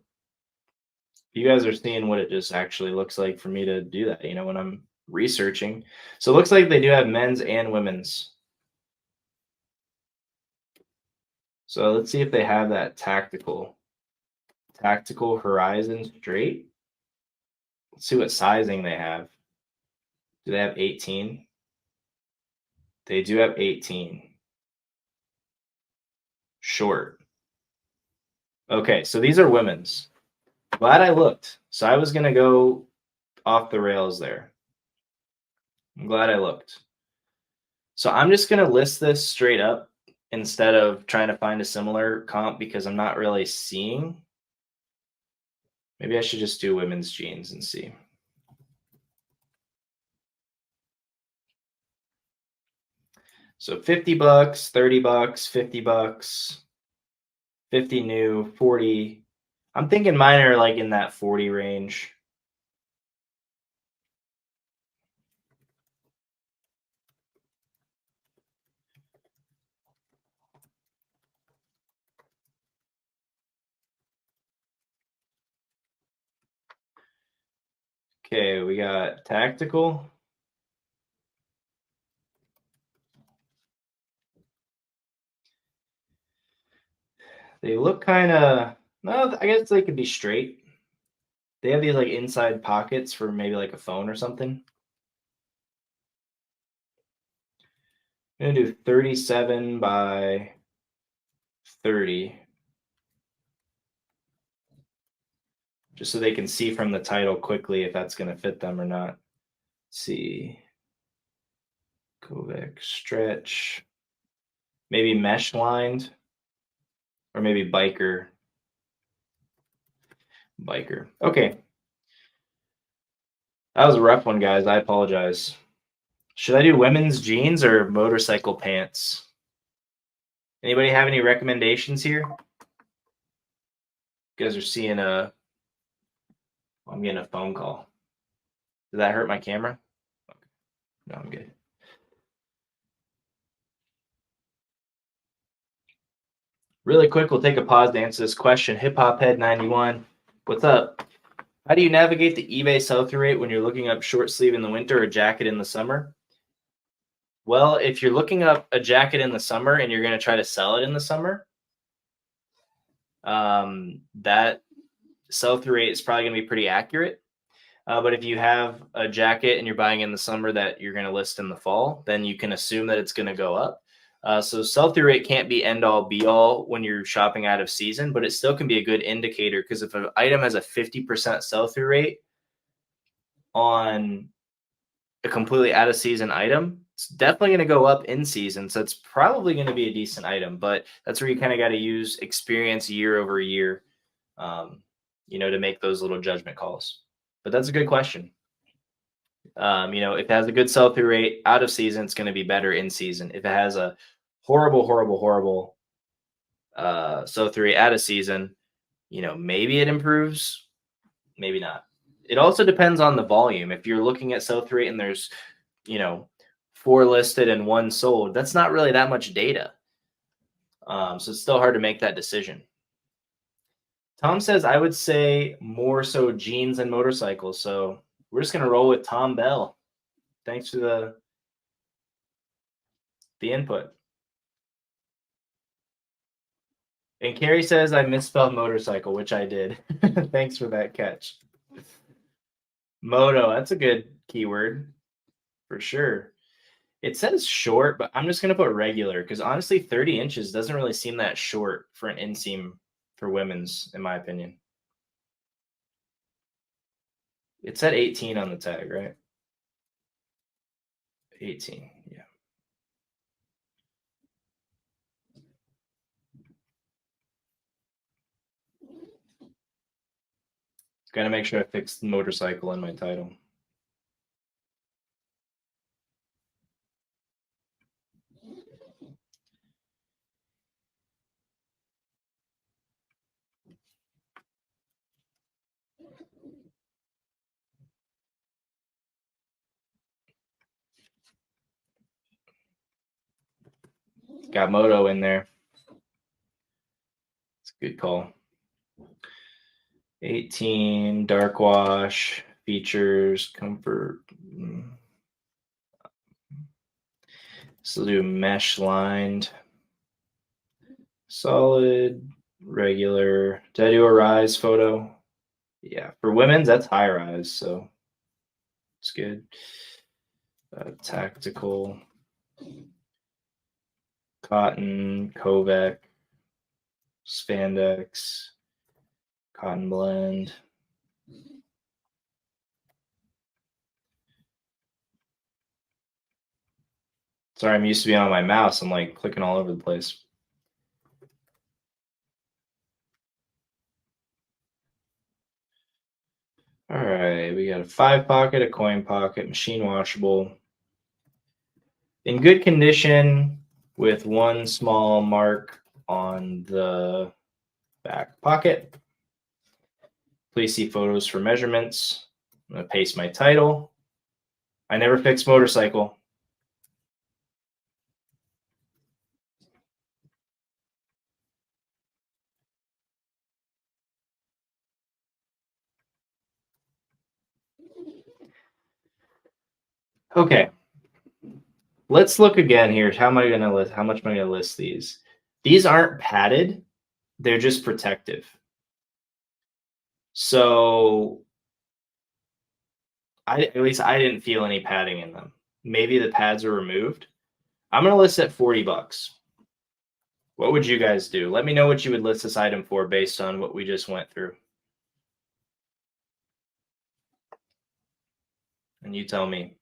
you guys are seeing what it just actually looks like for me to do that, when I'm researching. So it looks like they do have men's and women's. So let's see if they have that tactical horizon straight. Let's see what sizing they have. Do they have 18? They do have 18. Short. Okay, so these are women's. Glad I looked. So I was going to go off the rails there. I'm glad I looked. So I'm just going to list this straight up instead of trying to find a similar comp because I'm not really seeing. Maybe I should just do women's jeans and see. So 50 bucks, 30 bucks, 50 bucks, 50 new, 40. I'm thinking mine are like in that 40 range. Okay, we got tactical. They look kind of, no, I guess they could be straight. They have these like inside pockets for maybe like a phone or something. I'm gonna do 37 by 30. Just so they can see from the title quickly if that's gonna fit them or not. Let's see. Kovac stretch. Maybe mesh lined. Or maybe biker. Okay. That was a rough one, guys. I apologize. Should I do women's jeans or motorcycle pants? Anybody have any recommendations here? You guys are seeing I'm getting a phone call. Did that hurt my camera? Okay. No, I'm good. Really quick, we'll take a pause to answer this question. Hip Hop Head 91, what's up? How do you navigate the eBay sell-through rate when you're looking up short sleeve in the winter or jacket in the summer? Well, if you're looking up a jacket in the summer and you're going to try to sell it in the summer, that sell-through rate is probably going to be pretty accurate. But if you have a jacket and you're buying in the summer that you're going to list in the fall, then you can assume that it's going to go up. So sell-through rate can't be end-all be-all when you're shopping out of season, but it still can be a good indicator, because if an item has a 50% sell-through rate on a completely out-of-season item, it's definitely going to go up in season. So it's probably going to be a decent item, but that's where you kind of got to use experience year over year, to make those little judgment calls. But that's a good question. If it has a good sell-through rate out of season, it's going to be better in season. If it has a horrible sell-through rate out of season, maybe it improves, maybe not. It also depends on the volume. If you're looking at sell-through rate and there's, 4 listed and 1 sold, that's not really that much data. So it's still hard to make that decision. Tom says, I would say more so jeans and motorcycles. So we're just going to roll with Tom Bell. Thanks for the input. And Carrie says I misspelled motorcycle, which I did. Thanks for that catch. Moto, that's a good keyword for sure. It says short, but I'm just going to put regular, because honestly, 30 inches doesn't really seem that short for an inseam for women's, in my opinion. It said 18 on the tag, right? 18, yeah. Got to make sure I fix the motorcycle in my title. Got moto in there. It's a good call. 18, dark wash, features, comfort. So do mesh lined, solid, regular. Did I do a rise photo? Yeah, for women's, that's high rise, so it's good. Tactical, cotton, Kovac, spandex, cotton blend. Sorry, I'm used to being on my mouse. I'm like clicking all over the place. All right, we got a 5 pocket, a coin pocket, machine washable, in good condition with 1 small mark on the back pocket. Please see photos for measurements. I'm going to paste my title. I never fix motorcycle. Okay. Let's look again here. How much am I going to list these? These aren't padded. They're just protective. So at least I didn't feel any padding in them. Maybe the pads are removed. I'm going to list at $40. What would you guys do? Let me know what you would list this item for based on what we just went through. And you tell me.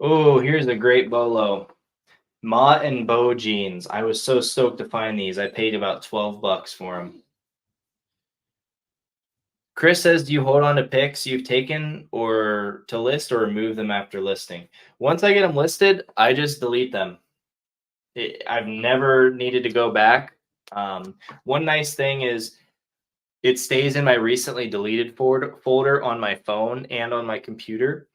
Oh, here's a great bolo. Mott and Bow jeans. I was so stoked to find these. I paid about $12 for them. Chris says, do you hold on to pics you've taken or to list or remove them after listing? Once I get them listed, I just delete them. I've never needed to go back. One nice thing is it stays in my recently deleted folder on my phone and on my computer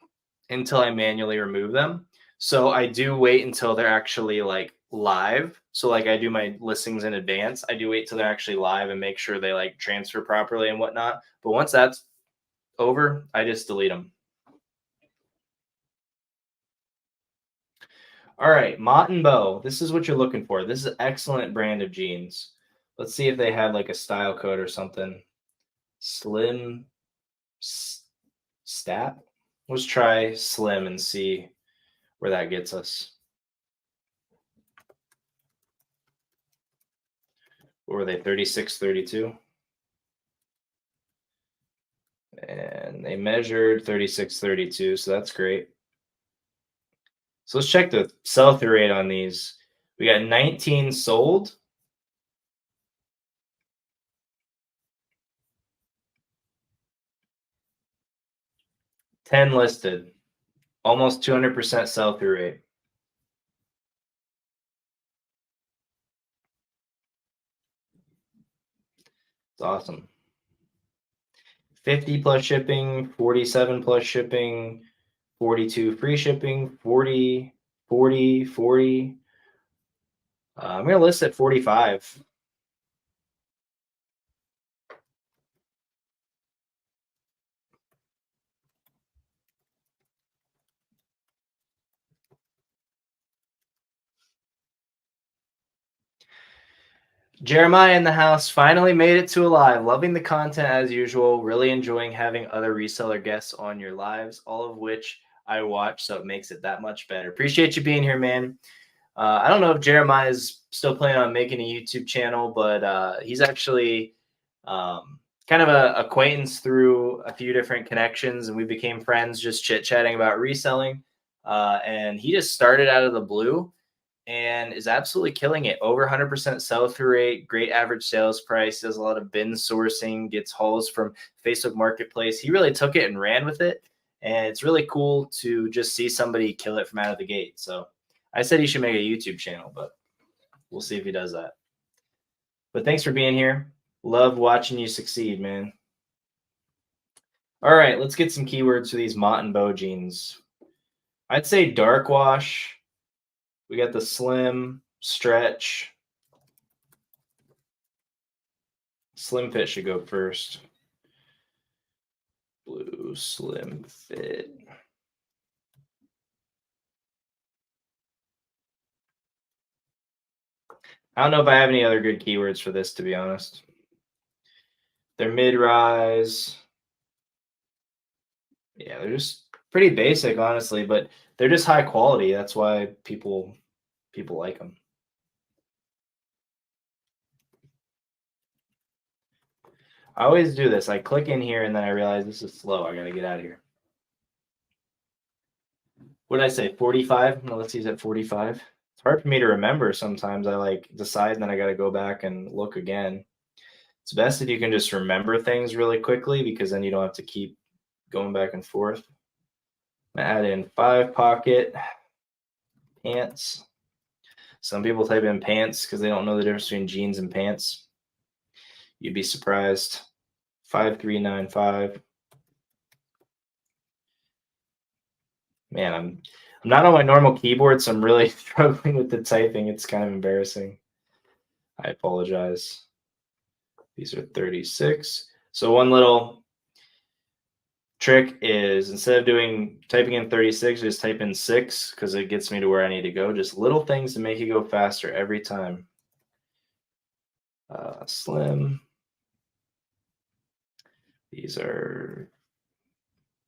until I manually remove them. So I do wait until they're actually like live. So like I do my listings in advance. I do wait till they're actually live and make sure they like transfer properly and whatnot. But once that's over, I just delete them. All right, Mott and Bow. This is what you're looking for. This is an excellent brand of jeans. Let's see if they have like a style code or something. Slim Stat. Let's try Slim and see where that gets us. What were they? 36, 32? And they measured 36, 32, so that's great. So let's check the sell-through rate on these. We got 19 sold. 10 listed. Almost 200% sell-through rate. It's awesome. 50 plus shipping, 47 plus shipping, 42 free shipping, 40, 40, 40. I'm going to list at 45. Jeremiah in the house finally made it to a live. Loving the content as usual. Really enjoying having other reseller guests on your lives, all of which I watch, so it makes it that much better. Appreciate you being here, man. I don't know if Jeremiah is still planning on making a YouTube channel, but he's actually kind of a acquaintance through a few different connections, and we became friends just chit-chatting about reselling. And he just started out of the blue and is absolutely killing it. Over 100% sell-through rate, great average sales price, does a lot of bin sourcing, gets hauls from Facebook Marketplace. He really took it and ran with it, and it's really cool to just see somebody kill it from out of the gate. So I said he should make a YouTube channel, but we'll see if he does that. But thanks for being here. Love watching you succeed, man. All right, let's get some keywords for these Mott and Bow jeans. I'd say dark wash. We got the slim, stretch. Slim fit should go first. Blue slim fit. I don't know if I have any other good keywords for this, to be honest. They're mid-rise. Yeah, they're just pretty basic, honestly, but they're just high quality. That's why people like them. I always do this. I click in here and then I realize this is slow. I got to get out of here. What did I say? 45? No, let's use it 45. It's hard for me to remember sometimes. I like decide and then I got to go back and look again. It's best if you can just remember things really quickly because then you don't have to keep going back and forth. I'm gonna add in 5 pocket pants. Some people type in pants because they don't know the difference between jeans and pants. You'd be surprised. 5395. Man, I'm not on my normal keyboard, so I'm really struggling with the typing. It's kind of embarrassing. I apologize. These are 36. So one little trick is instead of typing in 36, just type in 6 because it gets me to where I need to go. Just little things to make you go faster every time. Slim. These are.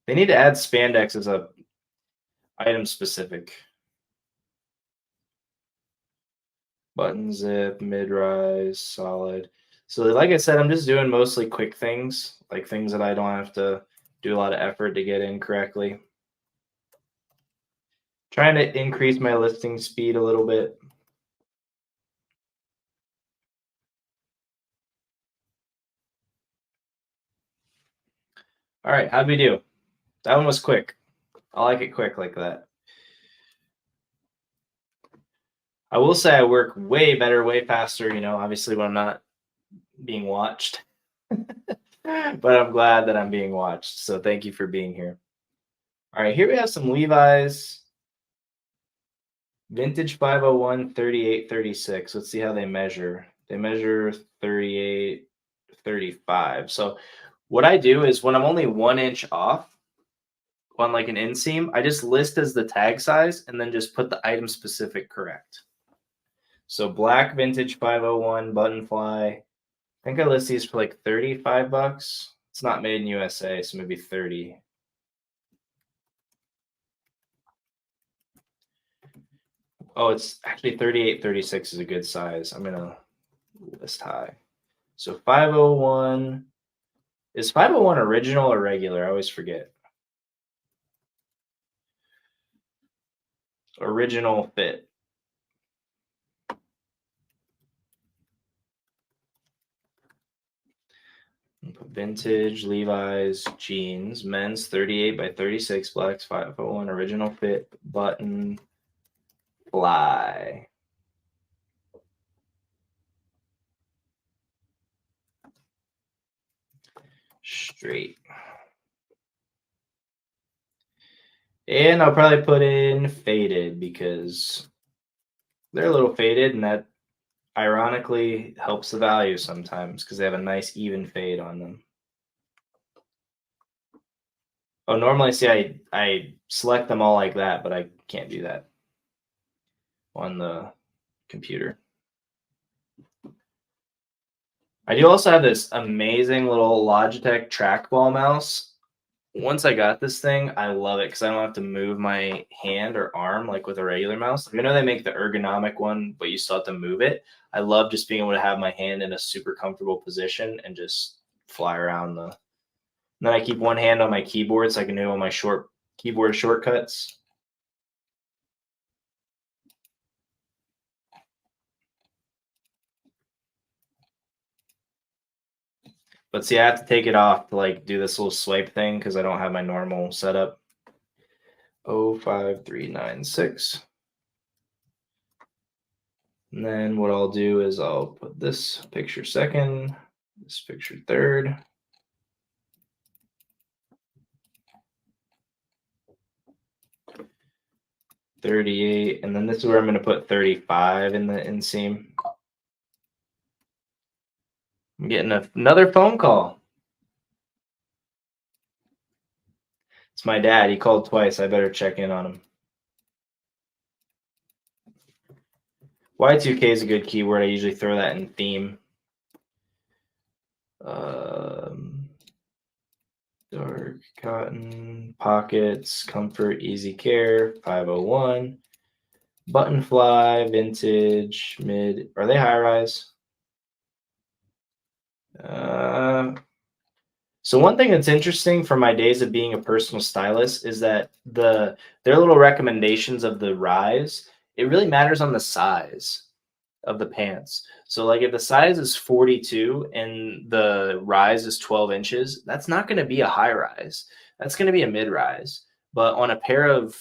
They need to add spandex as a item specific. Button zip, mid-rise, solid. So like I said, I'm just doing mostly quick things, like things that I don't have to do a lot of effort to get in correctly. Trying to increase my listing speed a little bit. All right, how'd we do? That one was quick. I like it quick like that. I will say I work way better, way faster, obviously when I'm not being watched. But I'm glad that I'm being watched. So thank you for being here. All right, here we have some Levi's vintage 501 3836. Let's see how they measure. They measure 38 35. So what I do is when I'm only 1 inch off on like an inseam, I just list as the tag size and then just put the item specific correct. So black vintage 501 button fly. I think I list these for like 35 bucks. It's not made in USA, so maybe 30. Oh, it's actually 38, 36 is a good size. I'm gonna list high. So 501 is 501 original or regular? I always forget. Original fit. Vintage Levi's jeans, men's 38 by 36, blacks 501, original fit, button fly. Straight. And I'll probably put in faded because they're a little faded and that ironically helps the value sometimes because they have a nice even fade on them. Oh, normally see I select them all like that, but I can't do that on the computer. I do also have this amazing little Logitech trackball mouse. Once I got this thing, I love it because I don't have to move my hand or arm like with a regular mouse. I know they make the ergonomic one, but you still have to move it. I love just being able to have my hand in a super comfortable position and just fly around the. And then I keep one hand on my keyboard so I can do all my short keyboard shortcuts. But see, I have to take it off to like do this little swipe thing because I don't have my normal setup. 05396. And then what I'll do is I'll put this picture second, this picture third. $38, and then this is where I'm going to put 35 in the inseam. I'm getting another phone call. It's my dad. He called twice. I better check in on him. Y2K is a good keyword. I usually throw that in theme. Dark cotton, pockets, comfort, easy care, 501. Button fly, vintage, mid. Are they high rise? So one thing that's interesting from my days of being a personal stylist is that their little recommendations of the rise, it really matters on the size of the pants. So like if the size is 42 and the rise is 12 inches, that's not going to be a high rise. That's going to be a mid rise. But on a pair of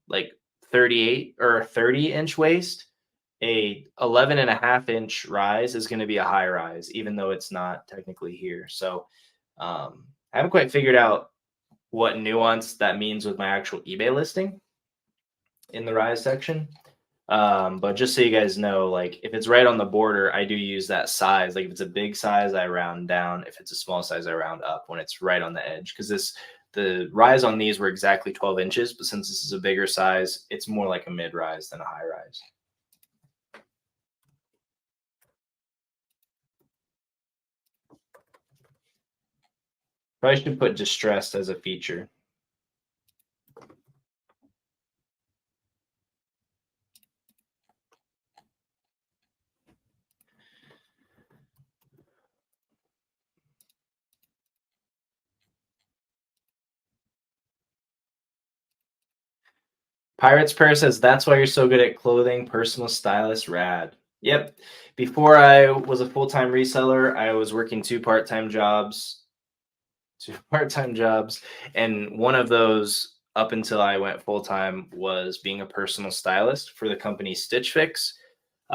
like 38 or 30-inch waist, a 11.5-inch rise is going to be a high rise, even though it's not technically here. So I haven't quite figured out what nuance that means with my actual eBay listing in the rise section. But just so you guys know, like if it's right on the border, I do use that size. Like if it's a big size, I round down. If it's a small size, I round up when it's right on the edge. Because the rise on these were exactly 12 inches, but since this is a bigger size, it's more like a mid rise than a high rise. Probably should put distressed as a feature. Pirates Prayer says, that's why you're so good at clothing, personal stylist, rad. Yep. Before I was a full-time reseller, I was working 2 part-time jobs. 2 part-time jobs, and one of those up until I went full-time was being a personal stylist for the company Stitch Fix.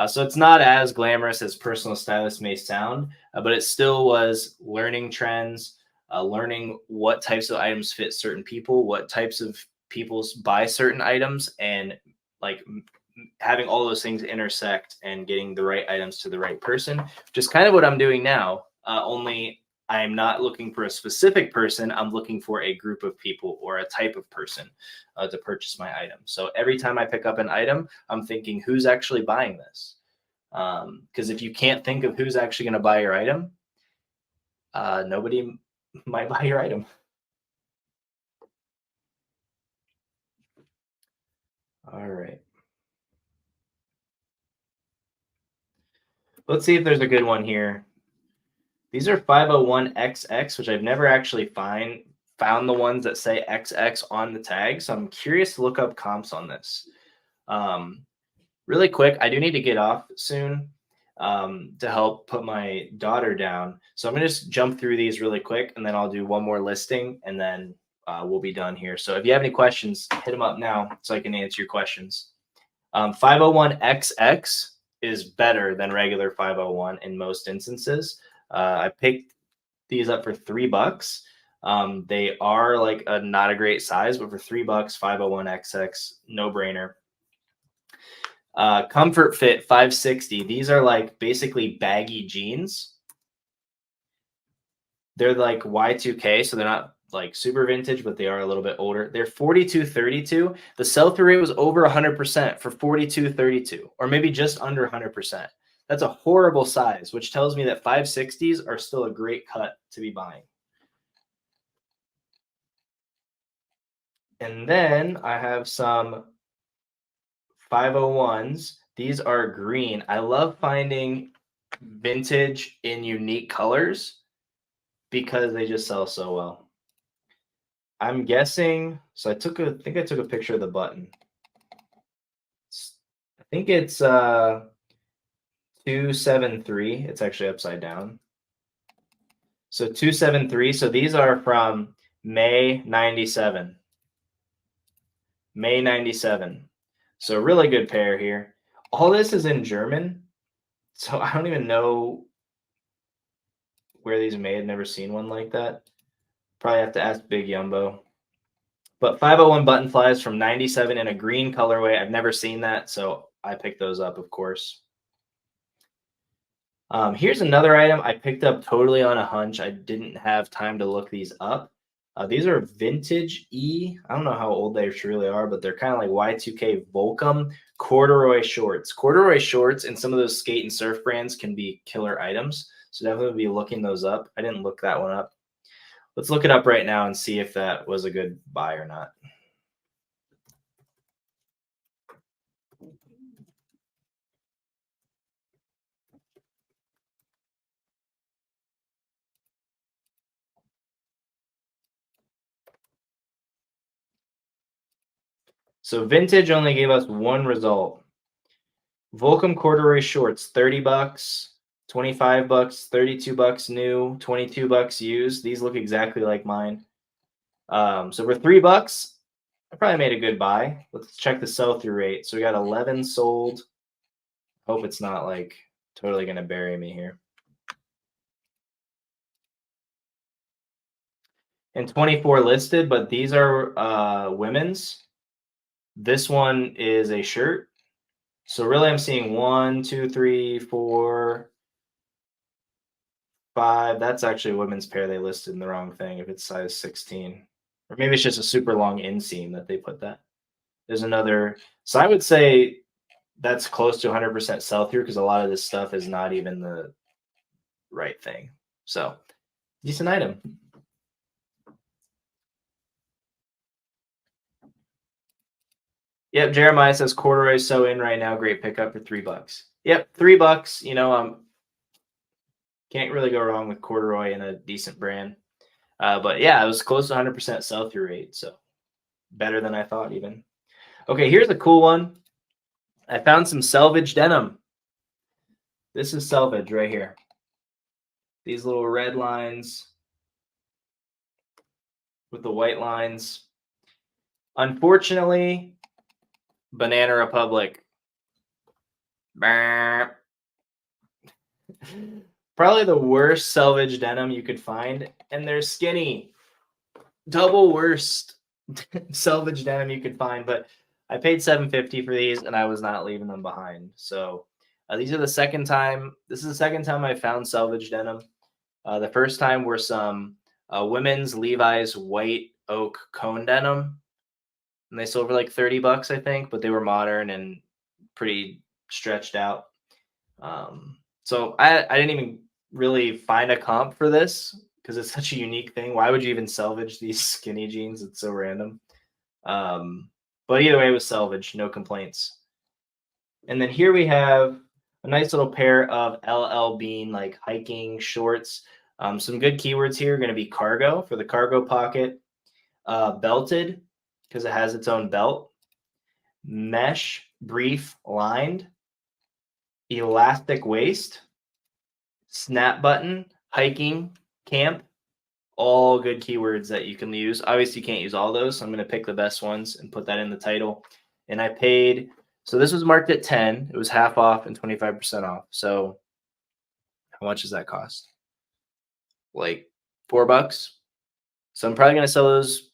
So it's not as glamorous as personal stylist may sound, but it still was learning trends, learning what types of items fit certain people, what types of people buy certain items, and like having all those things intersect and getting the right items to the right person, which is kind of what I'm doing now. Only I'm not looking for a specific person. I'm looking for a group of people or a type of person to purchase my item. So every time I pick up an item, I'm thinking, who's actually buying this? Because if you can't think of who's actually going to buy your item, nobody might buy your item. All right. Let's see if there's a good one here. These are 501XX, which I've never actually found the ones that say XX on the tag. So I'm curious to look up comps on this. Really quick, I do need to get off soon to help put my daughter down. So I'm going to just jump through these really quick, and then I'll do one more listing, and then we'll be done here. So if you have any questions, hit them up now so I can answer your questions. 501XX is better than regular 501 in most instances. I picked these up for $3. They are like not a great size, but for $3, 501XX, no brainer. Comfort Fit 560. These are like basically baggy jeans. They're like Y2K, so they're not like super vintage, but they are a little bit older. They're 42.32. The sell-through rate was over 100% for 42.32, or maybe just under 100%. That's a horrible size, which tells me that 560s are still a great cut to be buying. And then I have some 501s. These are green. I love finding vintage in unique colors because they just sell so well. I'm guessing, so I think I took a picture of the button. I think it's 273. It's actually upside down. So 273. So these are from May 97. May 97. So really good pair here. All this is in German. So I don't even know where these are made. Never seen one like that. Probably have to ask Big Yumbo. But 501 button flies from 97 in a green colorway. I've never seen that, so I picked those up, of course. Here's another item I picked up totally on a hunch. I didn't have time to look these up. These are vintage E. I don't know how old they truly are, but they're kind of like Y2K Volcom corduroy shorts. Corduroy shorts and some of those skate and surf brands can be killer items. So definitely be looking those up. I didn't look that one up. Let's look it up right now and see if that was a good buy or not. So vintage only gave us one result. Volcom corduroy shorts, $30, $25, $32 new, $22 used. These look exactly like mine. So for $3, I probably made a good buy. Let's check the sell-through rate. So we got 11 sold. Hope it's not like totally gonna bury me here. And 24 listed, but these are women's. This one is a shirt. So really I'm seeing 1, 2, 3, 4, 5. That's actually a women's pair. They listed in the wrong thing if it's size 16. Or maybe it's just a super long inseam that they put that. There's another. So I would say that's close to 100% sell-through because a lot of this stuff is not even the right thing. So decent item. Yep, Jeremiah says corduroy is so in right now. Great pickup for $3. Yep, $3. You know, can't really go wrong with corduroy and a decent brand. But yeah, it was close to 100% sell-through rate, so better than I thought even. Okay, here's a cool one. I found some selvage denim. This is selvage right here. These little red lines. with the white lines. Unfortunately, Banana Republic. Probably the worst selvage denim you could find, and they're skinny. Double worst selvage denim you could find, but I paid $7.50 for these, and I was not leaving them behind. So these are the second time. This is the second time I found salvage denim. The first time were some women's Levi's white oak cone denim, and they sold for like $30, I think, but they were modern and pretty stretched out. So I didn't even really find a comp for this because it's such a unique thing. Why would you even salvage these skinny jeans? It's so random. But either way, it was salvage, no complaints. And then here we have a nice little pair of LL Bean like hiking shorts. Some good keywords here are going to be cargo for the cargo pocket, belted because it has its own belt, mesh, brief, lined, elastic waist, snap button, hiking, camp, all good keywords that you can use. Obviously, you can't use all those, so I'm going to pick the best ones and put that in the title. And I paid, so this was marked at 10. It was half off and 25% off. So how much does that cost? Like $4. So I'm probably going to sell those.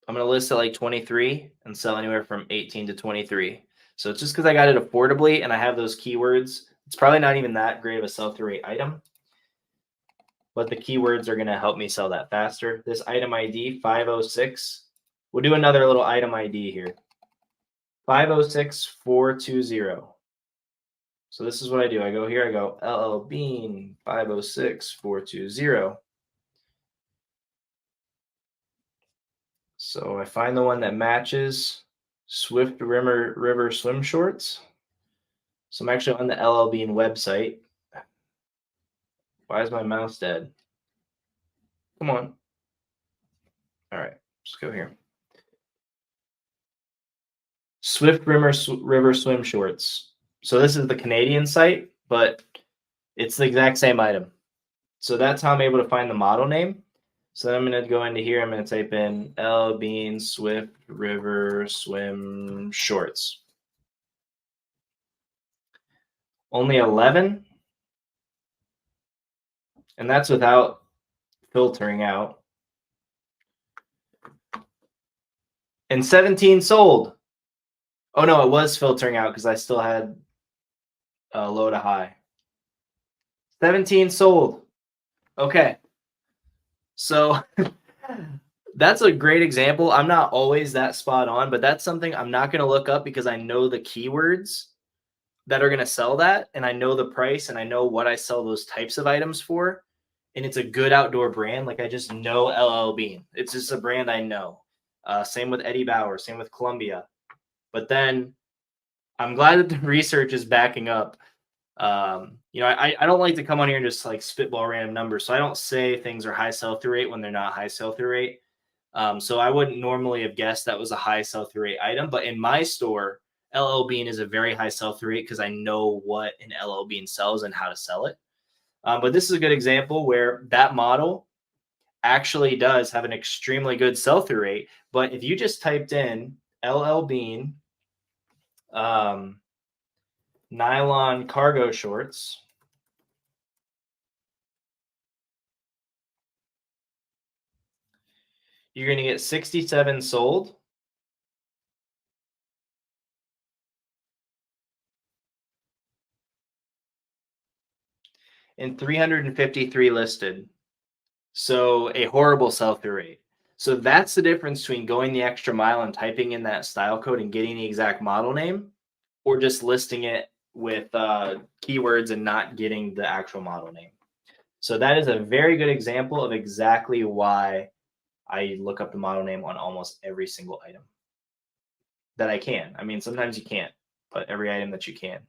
I'm going to list at like 23 and sell anywhere from 18 to 23. So it's just because I got it affordably and I have those keywords. It's probably not even that great of a sell-through rate item, but the keywords are going to help me sell that faster. This item ID 506. We'll do another little item ID here. 506420. So this is what I do. I go here, I go LL Bean 506420. So I find the one that matches Swift River swim shorts. So I'm actually on the LL Bean website. Why is my mouse dead? Come on. All right, let's go here. Swift River swim shorts. So this is the Canadian site, but it's the exact same item. So that's how I'm able to find the model name. So then I'm going to go into here. I'm going to type in LL Bean Swift River swim shorts. Only 11. And that's without filtering out. And 17 sold. Oh, no, it was filtering out because I still had low to high. 17 sold. Okay. So that's a great example. I'm not always that spot on, but that's something I'm not going to look up because I know the keywords that are going to sell that, and I know the price, and I know what I sell those types of items for, and it's a good outdoor brand. Like I just know LL Bean. It's just a brand I know. Same with Eddie Bauer, same with Columbia. But then I'm glad that the research is backing up. I don't like to come on here and just like spitball random numbers. So I don't say things are high sell-through rate when they're not high sell-through rate. So I wouldn't normally have guessed that was a high sell-through rate item. But in my store, LL Bean is a very high sell-through rate because I know what an LL Bean sells and how to sell it. But this is a good example where that model actually does have an extremely good sell-through rate. But if you just typed in LL Bean nylon cargo shorts, you're going to get 67 sold. And 353 listed. So a horrible sell-through rate. So that's the difference between going the extra mile and typing in that style code and getting the exact model name, or just listing it with keywords and not getting the actual model name. So that is a very good example of exactly why I look up the model name on almost every single item that I can. I mean, sometimes you can't, but every item that you can.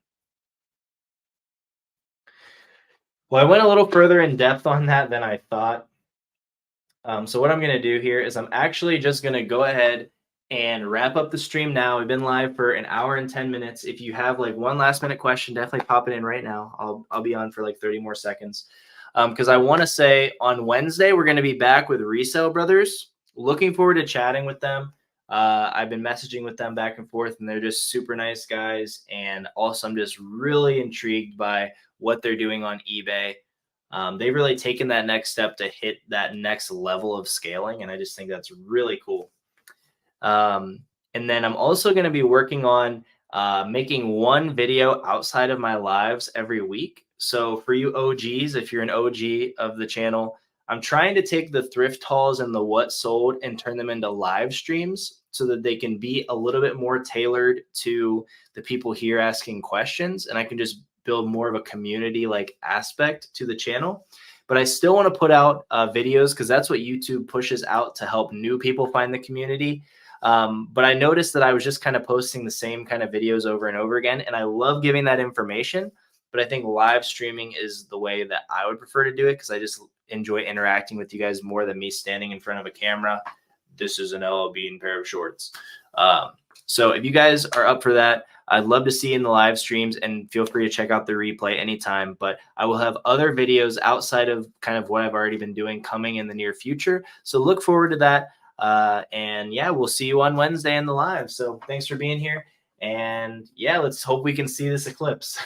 Well, I went a little further in depth on that than I thought. So what I'm going to do here is I'm actually just going to go ahead and wrap up the stream now. We've been live for an hour and 10 minutes. If you have like one last minute question, definitely pop it in right now. I'll be on for like 30 more seconds. Because I want to say on Wednesday, we're going to be back with Resale Brothers. looking forward to chatting with them. I've been messaging with them back and forth, and they're just super nice guys. And also, I'm just really intrigued by what they're doing on eBay. They've really taken that next step to hit that next level of scaling, and I just think that's really cool. And then I'm also going to be working on making one video outside of my lives every week. So for you OGs, if you're an OG of the channel, I'm trying to take the thrift hauls and the what sold and turn them into live streams so that they can be a little bit more tailored to the people here asking questions. And I can just build more of a community like aspect to the channel. But I still want to put out videos because that's what YouTube pushes out to help new people find the community. But I noticed that I was just kind of posting the same kind of videos over and over again. And I love giving that information, but I think live streaming is the way that I would prefer to do it because I just enjoy interacting with you guys more than me standing in front of a camera. This is an LL Bean pair of shorts. So if you guys are up for that, I'd love to see you in the live streams, and feel free to check out the replay anytime. But I will have other videos outside of kind of what I've already been doing coming in the near future. So look forward to that. And yeah, we'll see you on Wednesday in the live. So thanks for being here. And yeah, let's hope we can see this eclipse.